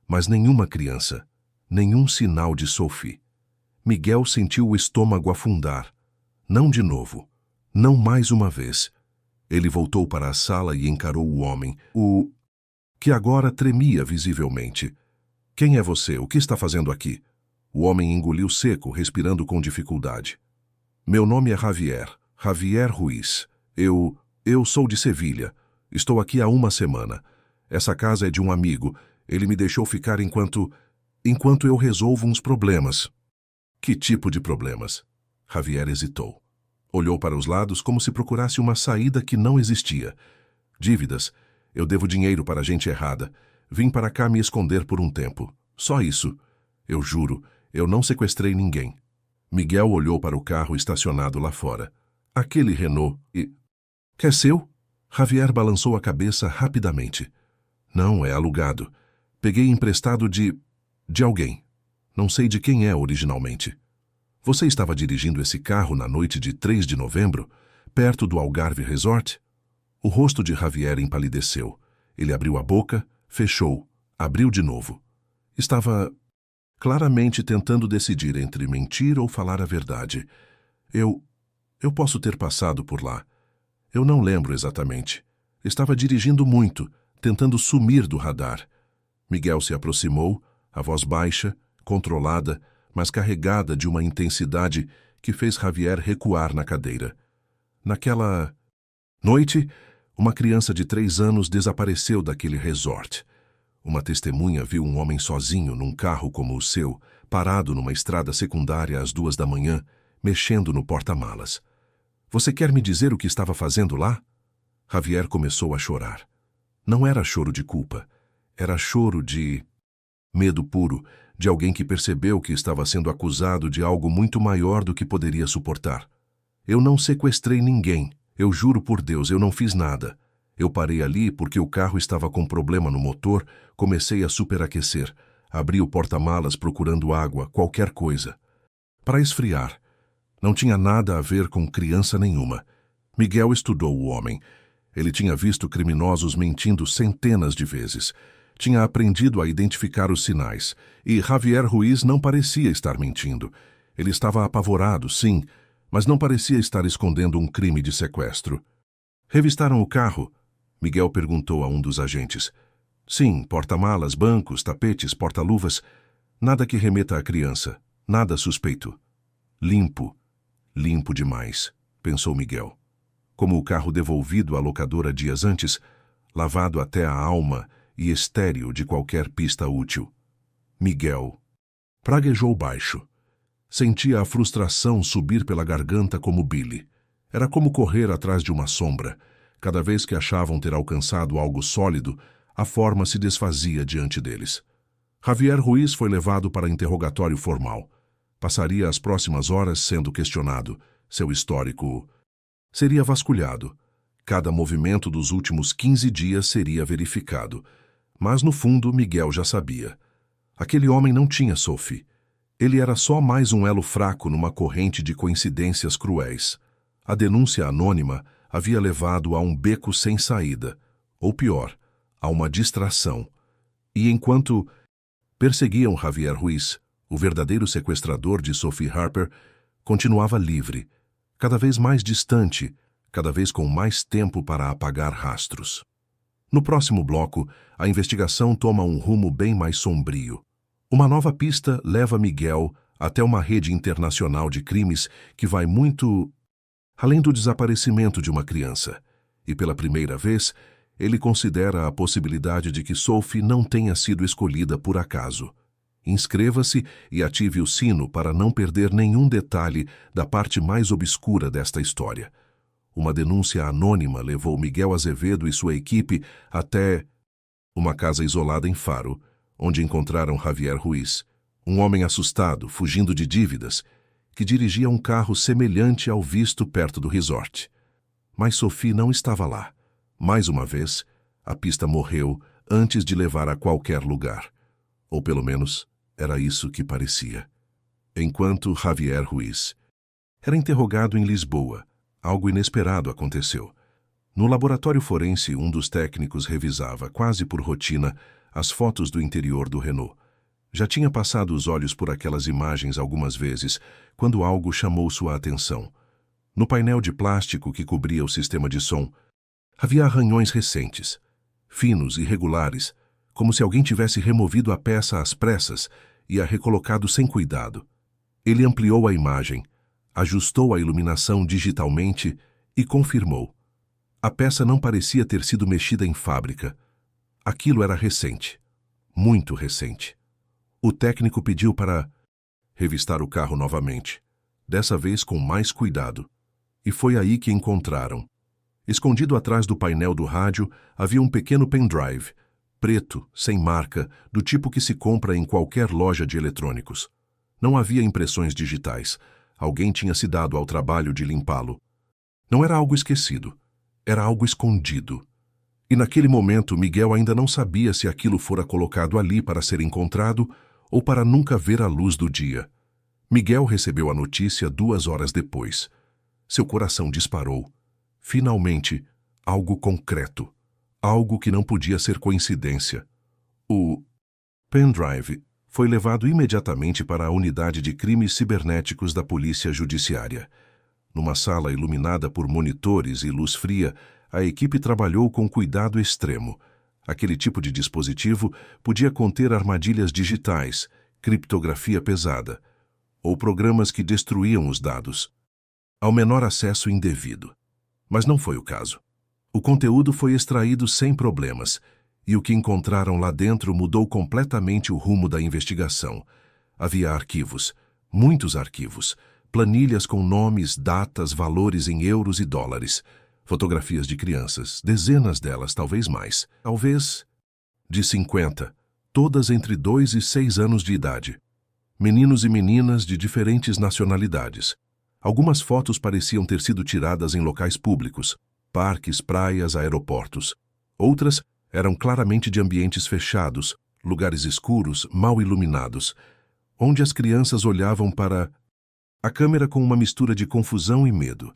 Mas nenhuma criança. Nenhum sinal de Sophie. Miguel sentiu o estômago afundar. Não de novo. Não mais uma vez. Ele voltou para a sala e encarou o homem, que agora tremia visivelmente. Quem é você? O que está fazendo aqui? O homem engoliu seco, respirando com dificuldade. Meu nome é Javier Ruiz. Eu sou de Sevilha. Estou aqui há 1 semana. Essa casa é de um amigo. Ele me deixou ficar enquanto eu resolvo uns problemas. Que tipo de problemas? Javier hesitou. Olhou para os lados como se procurasse uma saída que não existia. Dívidas. Eu devo dinheiro para gente errada. Vim para cá me esconder por um tempo. Só isso. Eu juro, eu não sequestrei ninguém. Miguel olhou para o carro estacionado lá fora. Aquele Renault e... É seu? Javier balançou a cabeça rapidamente. Não, é alugado. Peguei emprestado de alguém. Não sei de quem é originalmente. Você estava dirigindo esse carro na noite de 3 de novembro, perto do Algarve Resort? O rosto de Javier empalideceu. Ele abriu a boca, fechou, abriu de novo. Estava claramente tentando decidir entre mentir ou falar a verdade. Eu posso ter passado por lá. Eu não lembro exatamente. Estava dirigindo muito, tentando sumir do radar. Miguel se aproximou, a voz baixa, controlada, mas carregada de uma intensidade que fez Javier recuar na cadeira. Naquela noite, uma criança de 3 anos desapareceu daquele resort. Uma testemunha viu um homem sozinho num carro como o seu, parado numa estrada secundária às 2 da manhã, mexendo no porta-malas. Você quer me dizer o que estava fazendo lá? Javier começou a chorar. Não era choro de culpa. Era choro de medo puro, de alguém que percebeu que estava sendo acusado de algo muito maior do que poderia suportar. Eu não sequestrei ninguém. Eu juro por Deus, eu não fiz nada. Eu parei ali porque o carro estava com problema no motor, comecei a superaquecer. Abri o porta-malas procurando água, qualquer coisa. Para esfriar. Não tinha nada a ver com criança nenhuma. Miguel estudou o homem. Ele tinha visto criminosos mentindo centenas de vezes. Tinha aprendido a identificar os sinais. E Javier Ruiz não parecia estar mentindo. Ele estava apavorado, sim, mas não parecia estar escondendo um crime de sequestro. Revistaram o carro? Miguel perguntou a um dos agentes. Sim, porta-malas, bancos, tapetes, porta-luvas. Nada que remeta à criança. Nada suspeito. Limpo. Limpo demais, pensou Miguel. Como o carro devolvido à locadora dias antes, lavado até a alma e estéril de qualquer pista útil. Miguel praguejou baixo. Sentia a frustração subir pela garganta como bile. Era como correr atrás de uma sombra. Cada vez que achavam ter alcançado algo sólido, a forma se desfazia diante deles. Javier Ruiz foi levado para interrogatório formal. Passaria as próximas horas sendo questionado. Seu histórico seria vasculhado. Cada movimento dos últimos 15 dias seria verificado. Mas, no fundo, Miguel já sabia. Aquele homem não tinha Sophie. Ele era só mais um elo fraco numa corrente de coincidências cruéis. A denúncia anônima havia levado a um beco sem saída, ou pior, a uma distração. E enquanto perseguiam Javier Ruiz, o verdadeiro sequestrador de Sophie Harper, continuava livre, cada vez mais distante, cada vez com mais tempo para apagar rastros. No próximo bloco, a investigação toma um rumo bem mais sombrio. Uma nova pista leva Miguel até uma rede internacional de crimes que vai muito além do desaparecimento de uma criança. E pela primeira vez, ele considera a possibilidade de que Sophie não tenha sido escolhida por acaso. Inscreva-se e ative o sino para não perder nenhum detalhe da parte mais obscura desta história. Uma denúncia anônima levou Miguel Azevedo e sua equipe até uma casa isolada em Faro, onde encontraram Javier Ruiz, um homem assustado, fugindo de dívidas, que dirigia um carro semelhante ao visto perto do resort. Mas Sophie não estava lá. Mais uma vez, a pista morreu antes de levar a qualquer lugar. Ou pelo menos, era isso que parecia. Enquanto Javier Ruiz era interrogado em Lisboa, algo inesperado aconteceu. No laboratório forense, um dos técnicos revisava, quase por rotina, as fotos do interior do Renault. Já tinha passado os olhos por aquelas imagens algumas vezes, quando algo chamou sua atenção. No painel de plástico que cobria o sistema de som, havia arranhões recentes, finos e regulares, como se alguém tivesse removido a peça às pressas e a recolocado sem cuidado. Ele ampliou a imagem, ajustou a iluminação digitalmente e confirmou. A peça não parecia ter sido mexida em fábrica. Aquilo era recente, muito recente. O técnico pediu para revistar o carro novamente, dessa vez com mais cuidado. E foi aí que encontraram. Escondido atrás do painel do rádio havia um pequeno pendrive, preto, sem marca, do tipo que se compra em qualquer loja de eletrônicos. Não havia impressões digitais. Alguém tinha se dado ao trabalho de limpá-lo. Não era algo esquecido. Era algo escondido. E naquele momento Miguel ainda não sabia se aquilo fora colocado ali para ser encontrado ou para nunca ver a luz do dia. Miguel recebeu a notícia 2 horas depois. Seu coração disparou. Finalmente, algo concreto. Algo que não podia ser coincidência. O pendrive foi levado imediatamente para a unidade de crimes cibernéticos da Polícia Judiciária. Numa sala iluminada por monitores e luz fria, a equipe trabalhou com cuidado extremo. Aquele tipo de dispositivo podia conter armadilhas digitais, criptografia pesada, ou programas que destruíam os dados, ao menor acesso indevido. Mas não foi o caso. O conteúdo foi extraído sem problemas, e o que encontraram lá dentro mudou completamente o rumo da investigação. Havia arquivos, muitos arquivos, planilhas com nomes, datas, valores em euros e dólares, fotografias de crianças, dezenas delas, talvez mais, talvez de 50, todas entre 2 e 6 anos de idade. Meninos e meninas de diferentes nacionalidades. Algumas fotos pareciam ter sido tiradas em locais públicos, parques, praias, aeroportos. Outras eram claramente de ambientes fechados, lugares escuros, mal iluminados, onde as crianças olhavam para a câmera com uma mistura de confusão e medo.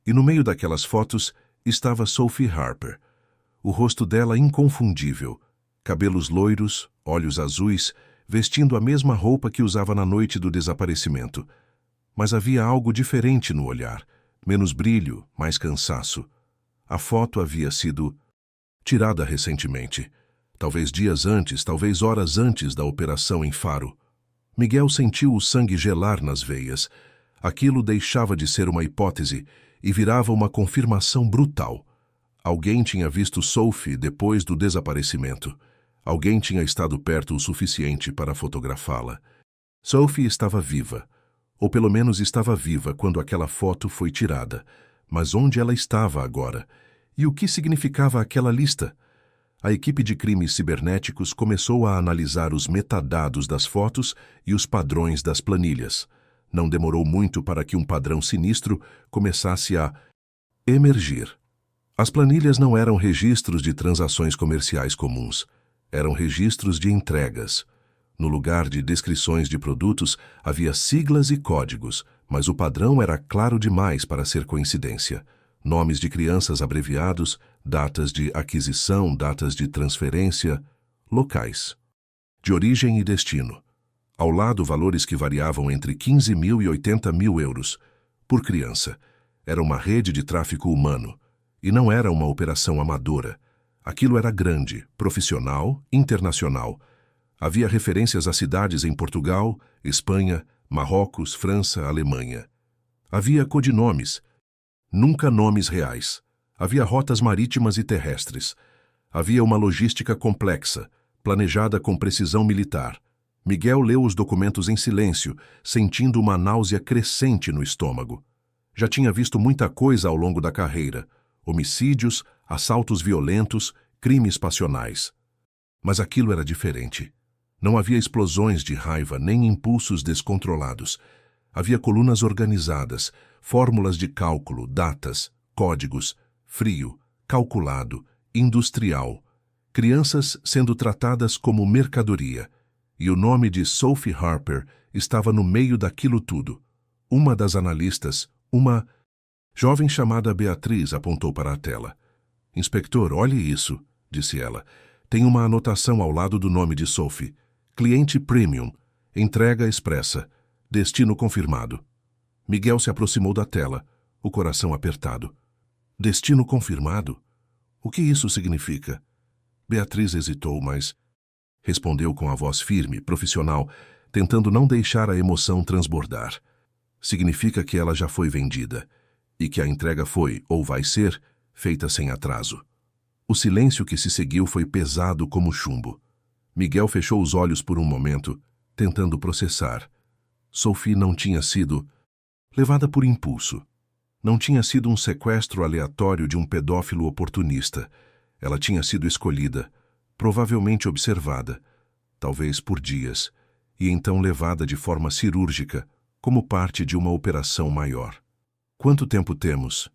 E no meio daquelas fotos estava Sophie Harper. O rosto dela inconfundível, cabelos loiros, olhos azuis, vestindo a mesma roupa que usava na noite do desaparecimento. Mas havia algo diferente no olhar, menos brilho, mais cansaço. A foto havia sido tirada recentemente, talvez dias antes, talvez horas antes da operação em Faro. Miguel sentiu o sangue gelar nas veias. Aquilo deixava de ser uma hipótese e virava uma confirmação brutal. Alguém tinha visto Sophie depois do desaparecimento. Alguém tinha estado perto o suficiente para fotografá-la. Sophie estava viva, ou pelo menos estava viva quando aquela foto foi tirada. Mas onde ela estava agora? E o que significava aquela lista? A equipe de crimes cibernéticos começou a analisar os metadados das fotos e os padrões das planilhas. Não demorou muito para que um padrão sinistro começasse a emergir. As planilhas não eram registros de transações comerciais comuns. Eram registros de entregas. No lugar de descrições de produtos, havia siglas e códigos, mas o padrão era claro demais para ser coincidência. Nomes de crianças abreviados, datas de aquisição, datas de transferência, locais. De origem e destino. Ao lado, valores que variavam entre 15 mil e 80 mil euros por criança. Era uma rede de tráfico humano. E não era uma operação amadora. Aquilo era grande, profissional, internacional. Havia referências a cidades em Portugal, Espanha, Marrocos, França, Alemanha. Havia codinomes, nunca nomes reais. Havia rotas marítimas e terrestres. Havia uma logística complexa, planejada com precisão militar. Miguel leu os documentos em silêncio, sentindo uma náusea crescente no estômago. Já tinha visto muita coisa ao longo da carreira. Homicídios, assaltos violentos, crimes passionais. Mas aquilo era diferente. Não havia explosões de raiva nem impulsos descontrolados. Havia colunas organizadas, fórmulas de cálculo, datas, códigos, frio, calculado, industrial. Crianças sendo tratadas como mercadoria. E o nome de Sophie Harper estava no meio daquilo tudo. Uma das analistas, uma jovem chamada Beatriz, apontou para a tela. Inspetor, olhe isso, disse ela. Tem uma anotação ao lado do nome de Sophie. Cliente Premium. Entrega expressa. Destino confirmado. Miguel se aproximou da tela, o coração apertado. Destino confirmado? O que isso significa? Beatriz hesitou, mas respondeu com a voz firme, profissional, tentando não deixar a emoção transbordar. Significa que ela já foi vendida e que a entrega foi, ou vai ser, feita sem atraso. O silêncio que se seguiu foi pesado como chumbo. Miguel fechou os olhos por um momento, tentando processar. Sophie não tinha sido levada por impulso. Não tinha sido um sequestro aleatório de um pedófilo oportunista. Ela tinha sido escolhida, provavelmente observada, talvez por dias, e então levada de forma cirúrgica, como parte de uma operação maior. Quanto tempo temos?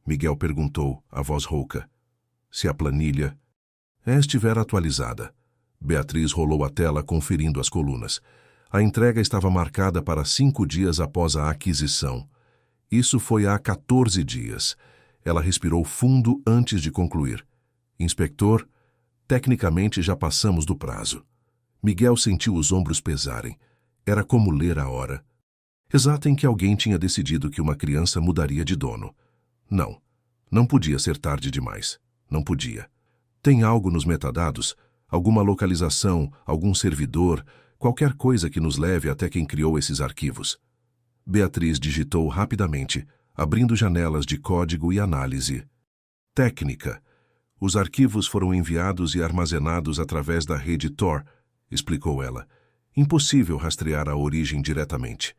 Miguel perguntou, a voz rouca. Se a planilha estiver atualizada. Beatriz rolou a tela conferindo as colunas. A entrega estava marcada para 5 dias após a aquisição. Isso foi há 14 dias. Ela respirou fundo antes de concluir. Inspetor, tecnicamente já passamos do prazo. Miguel sentiu os ombros pesarem. Era como ler a hora. Exata em que alguém tinha decidido que uma criança mudaria de dono. Não podia ser tarde demais. Não podia. Tem algo nos metadados? Alguma localização, algum servidor, qualquer coisa que nos leve até quem criou esses arquivos? Beatriz digitou rapidamente, abrindo janelas de código e análise. Técnica. Os arquivos foram enviados e armazenados através da rede Tor, explicou ela. Impossível rastrear a origem diretamente.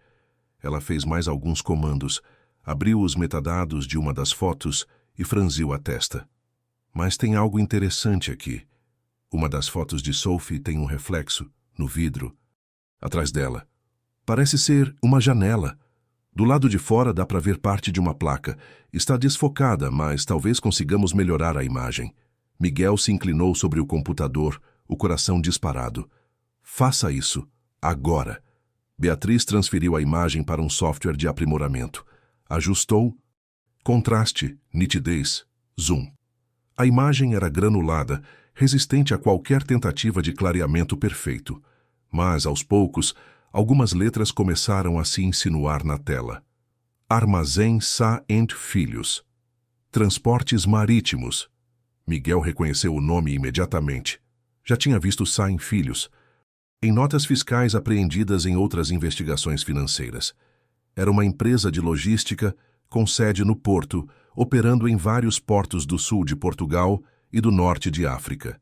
Ela fez mais alguns comandos, abriu os metadados de uma das fotos e franziu a testa. Mas tem algo interessante aqui. Uma das fotos de Sophie tem um reflexo, no vidro, atrás dela. Parece ser uma janela. Do lado de fora dá para ver parte de uma placa. Está desfocada, mas talvez consigamos melhorar a imagem. Miguel se inclinou sobre o computador, o coração disparado. Faça isso, agora. Beatriz transferiu a imagem para um software de aprimoramento. Ajustou. Contraste, nitidez, zoom. A imagem era granulada, resistente a qualquer tentativa de clareamento perfeito. Mas, aos poucos, algumas letras começaram a se insinuar na tela. Armazém Sá & Filhos. Transportes Marítimos. Miguel reconheceu o nome imediatamente. Já tinha visto Sá & Filhos em notas fiscais apreendidas em outras investigações financeiras. Era uma empresa de logística com sede no Porto, operando em vários portos do sul de Portugal e do norte de África.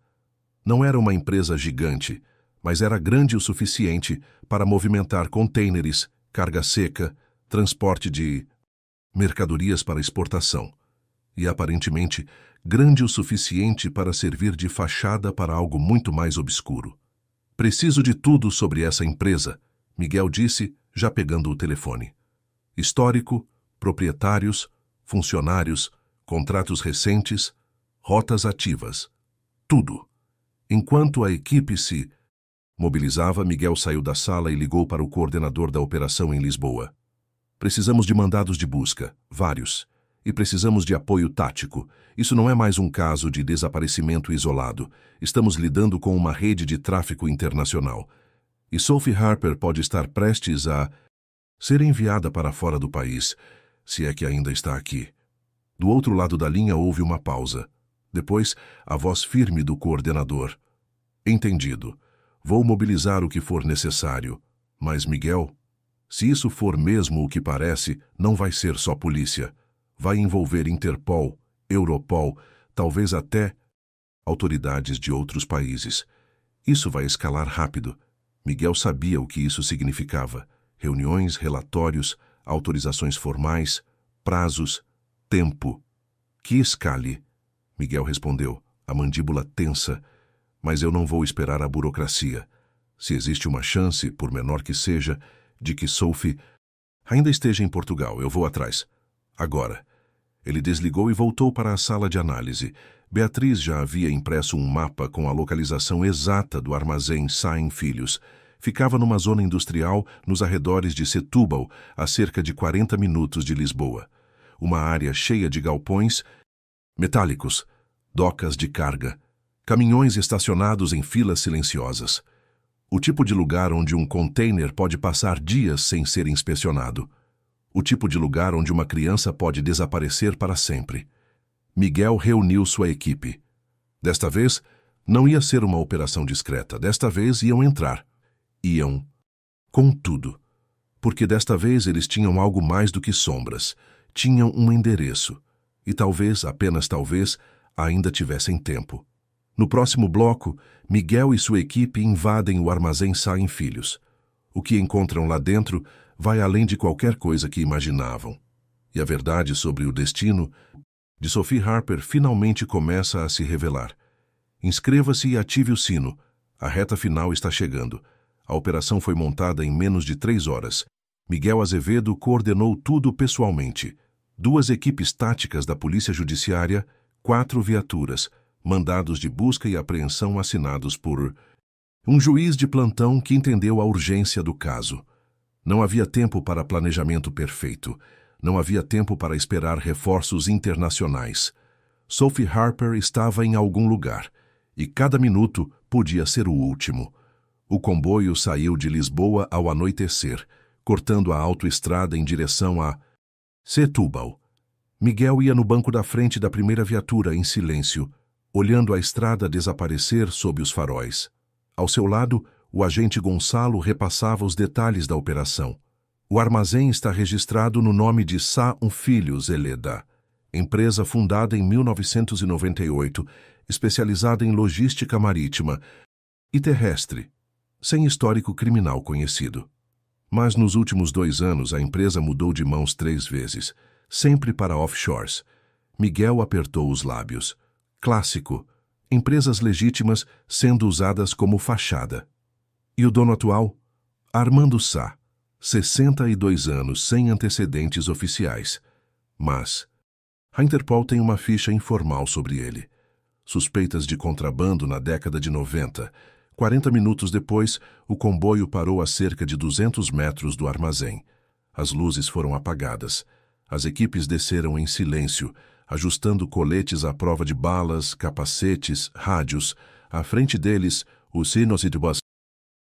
Não era uma empresa gigante, mas era grande o suficiente para movimentar contêineres, carga seca, transporte de mercadorias para exportação. E, aparentemente, grande o suficiente para servir de fachada para algo muito mais obscuro. Preciso de tudo sobre essa empresa, Miguel disse, já pegando o telefone. Histórico, proprietários, funcionários, contratos recentes, rotas ativas. Tudo. Enquanto a equipe se mobilizava, Miguel saiu da sala e ligou para o coordenador da operação em Lisboa. Precisamos de mandados de busca, vários. E precisamos de apoio tático. Isso não é mais um caso de desaparecimento isolado. Estamos lidando com uma rede de tráfico internacional. E Sophie Harper pode estar prestes a ser enviada para fora do país, se é que ainda está aqui. Do outro lado da linha houve uma pausa. Depois, a voz firme do coordenador. Entendido. Vou mobilizar o que for necessário. Mas, Miguel, se isso for mesmo o que parece, não vai ser só polícia. Vai envolver Interpol, Europol, talvez até autoridades de outros países. Isso vai escalar rápido. Miguel sabia o que isso significava. Reuniões, relatórios, autorizações formais, prazos, tempo. Que escale? Miguel respondeu, a mandíbula tensa. Mas eu não vou esperar a burocracia. Se existe uma chance, por menor que seja, de que Sophie ainda esteja em Portugal, eu vou atrás. Agora. Ele desligou e voltou para a sala de análise. Beatriz já havia impresso um mapa com a localização exata do armazém Sá & Filhos. Ficava numa zona industrial nos arredores de Setúbal, a cerca de 40 minutos de Lisboa. Uma área cheia de galpões metálicos, docas de carga, caminhões estacionados em filas silenciosas. O tipo de lugar onde um container pode passar dias sem ser inspecionado. O tipo de lugar onde uma criança pode desaparecer para sempre. Miguel reuniu sua equipe. Desta vez, não ia ser uma operação discreta. Desta vez iam entrar. Iam com tudo. Porque desta vez eles tinham algo mais do que sombras. Tinham um endereço. E talvez, apenas talvez, ainda tivessem tempo. No próximo bloco, Miguel e sua equipe invadem o armazém Sá & Filhos. O que encontram lá dentro vai além de qualquer coisa que imaginavam. E a verdade sobre o destino de Sophie Harper finalmente começa a se revelar. Inscreva-se e ative o sino. A reta final está chegando. A operação foi montada em menos de 3 horas. Miguel Azevedo coordenou tudo pessoalmente. 2 equipes táticas da Polícia Judiciária, 4 viaturas, mandados de busca e apreensão assinados por um juiz de plantão que entendeu a urgência do caso. Não havia tempo para planejamento perfeito. Não havia tempo para esperar reforços internacionais. Sophie Harper estava em algum lugar, e cada minuto podia ser o último. O comboio saiu de Lisboa ao anoitecer, cortando a autoestrada em direção a Setúbal. Miguel ia no banco da frente da primeira viatura em silêncio, olhando a estrada desaparecer sob os faróis. Ao seu lado, o agente Gonçalo repassava os detalhes da operação. O armazém está registrado no nome de Sá & Filhos Eleda, empresa fundada em 1998, especializada em logística marítima e terrestre, sem histórico criminal conhecido. Mas nos últimos 2 anos a empresa mudou de mãos 3 vezes, sempre para offshores. Miguel apertou os lábios. Clássico. Empresas legítimas sendo usadas como fachada. E o dono atual? Armando Sá. 62 anos, sem antecedentes oficiais. Mas a Interpol tem uma ficha informal sobre ele. Suspeitas de contrabando na década de 90. 40 minutos depois, o comboio parou a cerca de 200 metros do armazém. As luzes foram apagadas. As equipes desceram em silêncio, ajustando coletes à prova de balas, capacetes, rádios. À frente deles, o Sinocitibus.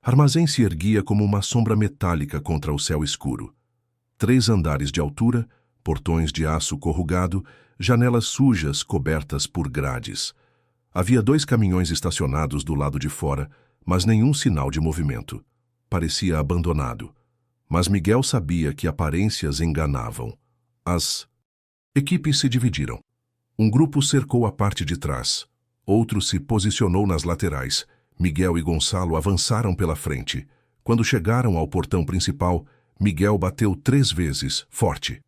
Armazém se erguia como uma sombra metálica contra o céu escuro. 3 andares de altura, portões de aço corrugado, janelas sujas cobertas por grades. Havia 2 caminhões estacionados do lado de fora, mas nenhum sinal de movimento. Parecia abandonado. Mas Miguel sabia que aparências enganavam. As equipes se dividiram. Um grupo cercou a parte de trás. Outro se posicionou nas laterais. Miguel e Gonçalo avançaram pela frente. Quando chegaram ao portão principal, Miguel bateu 3 vezes, forte.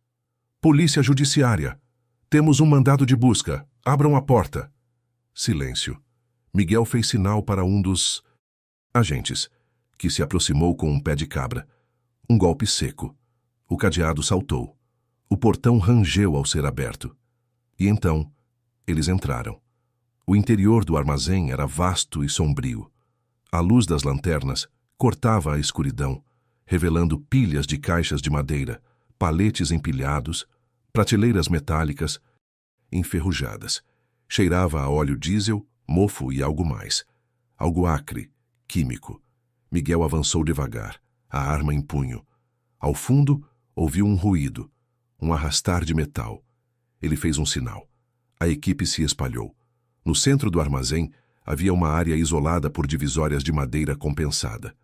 Polícia Judiciária. Temos um mandado de busca. Abram a porta. Silêncio. Miguel fez sinal para um dos agentes, que se aproximou com um pé de cabra. Um golpe seco. O cadeado saltou. O portão rangeu ao ser aberto. E então, eles entraram. O interior do armazém era vasto e sombrio. A luz das lanternas cortava a escuridão, revelando pilhas de caixas de madeira, paletes empilhados, prateleiras metálicas, enferrujadas. Cheirava a óleo diesel, mofo e algo mais. Algo acre, químico. Miguel avançou devagar, a arma em punho. Ao fundo, ouviu um ruído, um arrastar de metal. Ele fez um sinal. A equipe se espalhou. No centro do armazém, havia uma área isolada por divisórias de madeira compensada.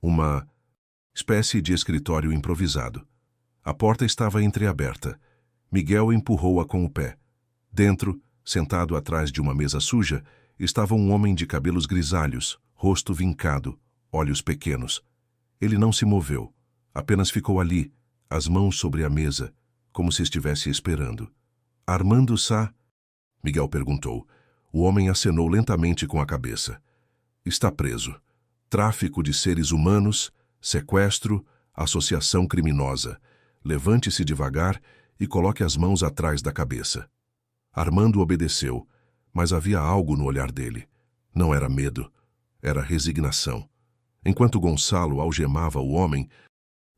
Uma espécie de escritório improvisado. A porta estava entreaberta. Miguel empurrou-a com o pé. Dentro, sentado atrás de uma mesa suja, estava um homem de cabelos grisalhos, rosto vincado, olhos pequenos. Ele não se moveu, apenas ficou ali, as mãos sobre a mesa, como se estivesse esperando. Armando Sá? Miguel perguntou. O homem acenou lentamente com a cabeça. Está preso. Tráfico de seres humanos, sequestro, associação criminosa. Levante-se devagar e coloque as mãos atrás da cabeça. Armando obedeceu, mas havia algo no olhar dele. Não era medo, era resignação. Enquanto Gonçalo algemava o homem,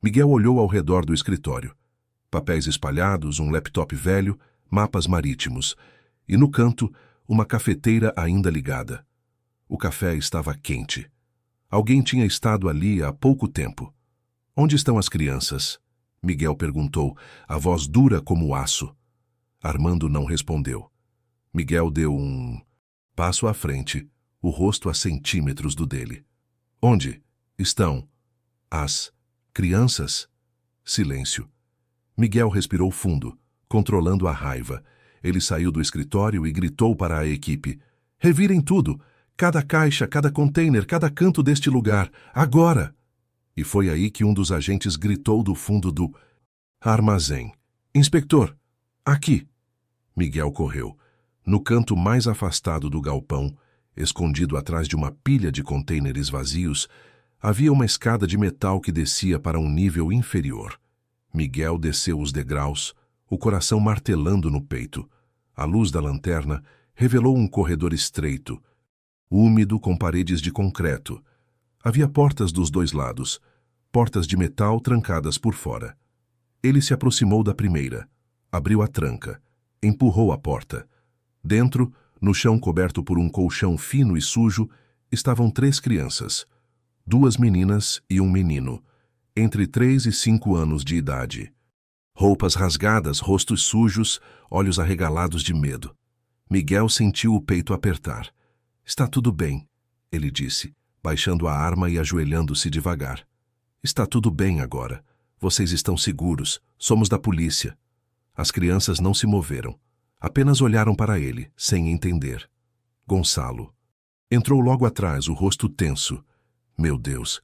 Miguel olhou ao redor do escritório. Papéis espalhados, um laptop velho, mapas marítimos. E no canto, uma cafeteira ainda ligada. O café estava quente. Alguém tinha estado ali há pouco tempo. Onde estão as crianças? Miguel perguntou, a voz dura como aço. Armando não respondeu. Miguel deu um passo à frente, o rosto a centímetros do dele. Onde estão as crianças? Silêncio. Miguel respirou fundo, controlando a raiva. Ele saiu do escritório e gritou para a equipe. Revirem tudo! Cada caixa, cada container, cada canto deste lugar. Agora! E foi aí que um dos agentes gritou do fundo do armazém. Inspetor! Aqui! Miguel correu. No canto mais afastado do galpão, escondido atrás de uma pilha de contêineres vazios, havia uma escada de metal que descia para um nível inferior. Miguel desceu os degraus, o coração martelando no peito. A luz da lanterna revelou um corredor estreito, úmido com paredes de concreto. Havia portas dos 2 lados, portas de metal trancadas por fora. Ele se aproximou da primeira, abriu a tranca, empurrou a porta. Dentro, no chão coberto por um colchão fino e sujo, estavam 3 crianças, 2 meninas e um menino, entre 3 e 5 anos de idade. Roupas rasgadas, rostos sujos, olhos arregalados de medo. Miguel sentiu o peito apertar. Está tudo bem, ele disse, baixando a arma e ajoelhando-se devagar. Está tudo bem agora. Vocês estão seguros. Somos da polícia. As crianças não se moveram. Apenas olharam para ele, sem entender. Gonçalo. Entrou logo atrás, o rosto tenso. Meu Deus.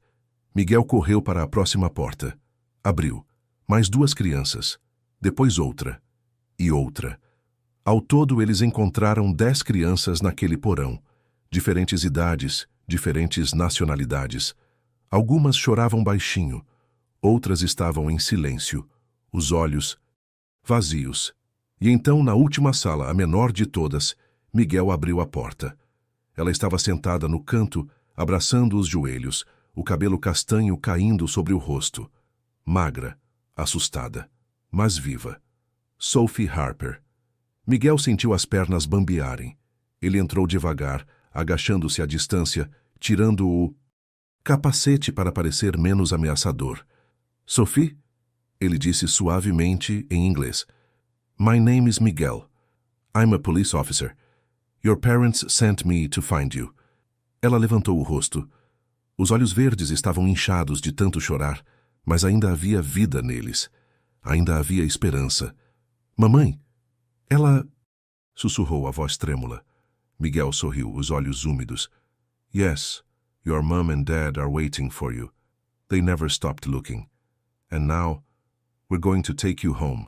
Miguel correu para a próxima porta. Abriu. Mais 2 crianças. Depois outra. E outra. Ao todo, eles encontraram 10 crianças naquele porão. Diferentes idades, diferentes nacionalidades. Algumas choravam baixinho. Outras estavam em silêncio, os olhos vazios. E então, na última sala, a menor de todas, Miguel abriu a porta. Ela estava sentada no canto, abraçando os joelhos, o cabelo castanho caindo sobre o rosto. Magra, assustada, mas viva. Sophie Harper. Miguel sentiu as pernas bambearem. Ele entrou devagar, agachando-se à distância, tirando o capacete para parecer menos ameaçador. Sophie? Ele disse suavemente em inglês. My name is Miguel. I'm a police officer. Your parents sent me to find you. Ela levantou o rosto. Os olhos verdes estavam inchados de tanto chorar, mas ainda havia vida neles. Ainda havia esperança. Mamãe? Ela... sussurrou a voz trêmula. Miguel sorriu, os olhos úmidos. Yes, your mom and dad are waiting for you. They never stopped looking. And now, we're going to take you home.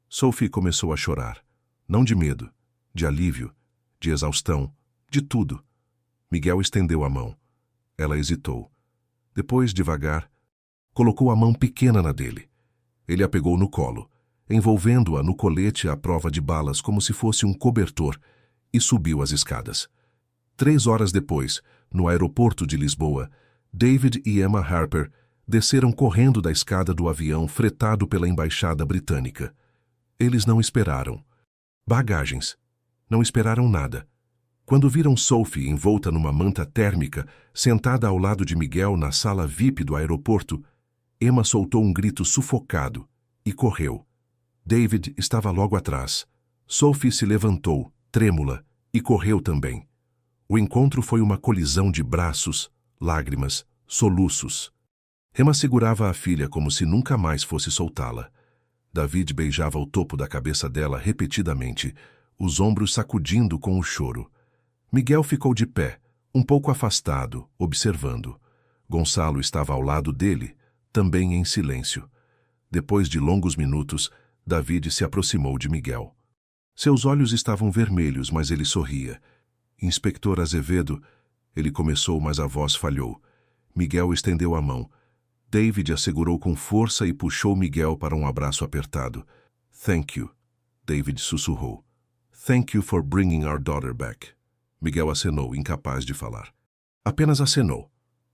Sophie começou a chorar. Não de medo, de alívio, de exaustão, de tudo. Miguel estendeu a mão. Ela hesitou. Depois, devagar, colocou a mão pequena na dele. Ele a pegou no colo, envolvendo-a no colete à prova de balas como se fosse um cobertor, e subiu as escadas. 3 horas depois, no aeroporto de Lisboa, David e Emma Harper desceram correndo da escada do avião fretado pela embaixada britânica. Eles não esperaram bagagens. Não esperaram nada. Quando viram Sophie envolta numa manta térmica, sentada ao lado de Miguel na sala VIP do aeroporto, Emma soltou um grito sufocado e correu. David estava logo atrás. Sophie se levantou, trêmula, e correu também. O encontro foi uma colisão de braços, lágrimas, soluços. Emma segurava a filha como se nunca mais fosse soltá-la. David beijava o topo da cabeça dela repetidamente, os ombros sacudindo com o choro. Miguel ficou de pé, um pouco afastado, observando. Gonçalo estava ao lado dele, também em silêncio. Depois de longos minutos, David se aproximou de Miguel. Seus olhos estavam vermelhos, mas ele sorria. Inspetor Azevedo, ele começou, mas a voz falhou. Miguel estendeu a mão. David a segurou com força e puxou Miguel para um abraço apertado. Thank you, David sussurrou. Thank you for bringing our daughter back. Miguel acenou, incapaz de falar. Apenas acenou.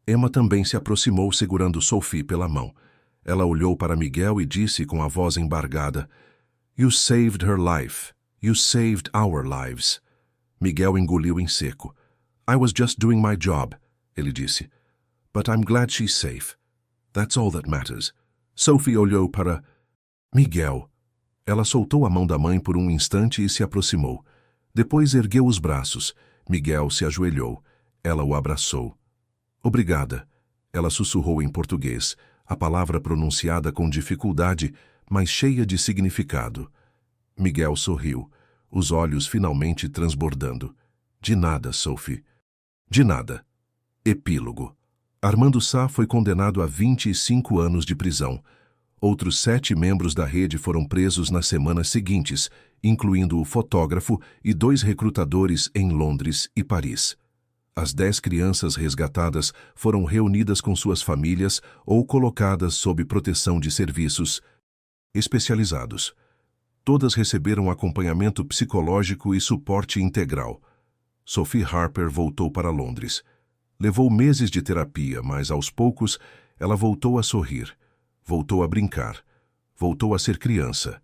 Emma também se aproximou, segurando Sophie pela mão. Ela olhou para Miguel e disse com a voz embargada, You saved her life. You saved our lives. Miguel engoliu em seco. I was just doing my job, ele disse. But I'm glad she's safe. That's all that matters. Sophie olhou para Miguel. Ela soltou a mão da mãe por um instante e se aproximou. Depois ergueu os braços. Miguel se ajoelhou. Ela o abraçou. Obrigada. Ela sussurrou em português, a palavra pronunciada com dificuldade, mas cheia de significado. Miguel sorriu, os olhos finalmente transbordando. De nada, Sophie. De nada. Epílogo. Armando Sá foi condenado a 25 anos de prisão. Outros 7 membros da rede foram presos nas semanas seguintes, incluindo o fotógrafo e 2 recrutadores em Londres e Paris. As 10 crianças resgatadas foram reunidas com suas famílias ou colocadas sob proteção de serviços especializados. Todas receberam acompanhamento psicológico e suporte integral. Sophie Harper voltou para Londres. Levou meses de terapia, mas aos poucos ela voltou a sorrir, voltou a brincar, voltou a ser criança.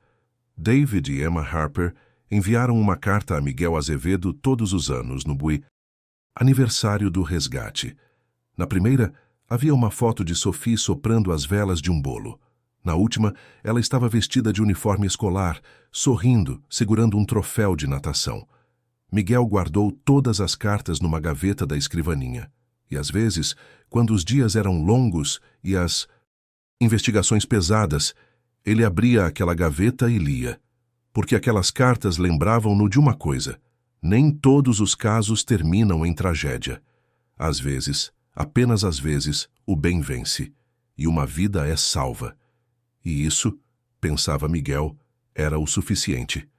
David e Emma Harper enviaram uma carta a Miguel Azevedo todos os anos no aniversário do resgate. Na primeira, havia uma foto de Sophie soprando as velas de um bolo. Na última, ela estava vestida de uniforme escolar, sorrindo, segurando um troféu de natação. Miguel guardou todas as cartas numa gaveta da escrivaninha. E às vezes, quando os dias eram longos e as investigações pesadas, ele abria aquela gaveta e lia. Porque aquelas cartas lembravam-no de uma coisa: nem todos os casos terminam em tragédia. Às vezes, apenas às vezes, o bem vence, e uma vida é salva. E isso, pensava Miguel, era o suficiente.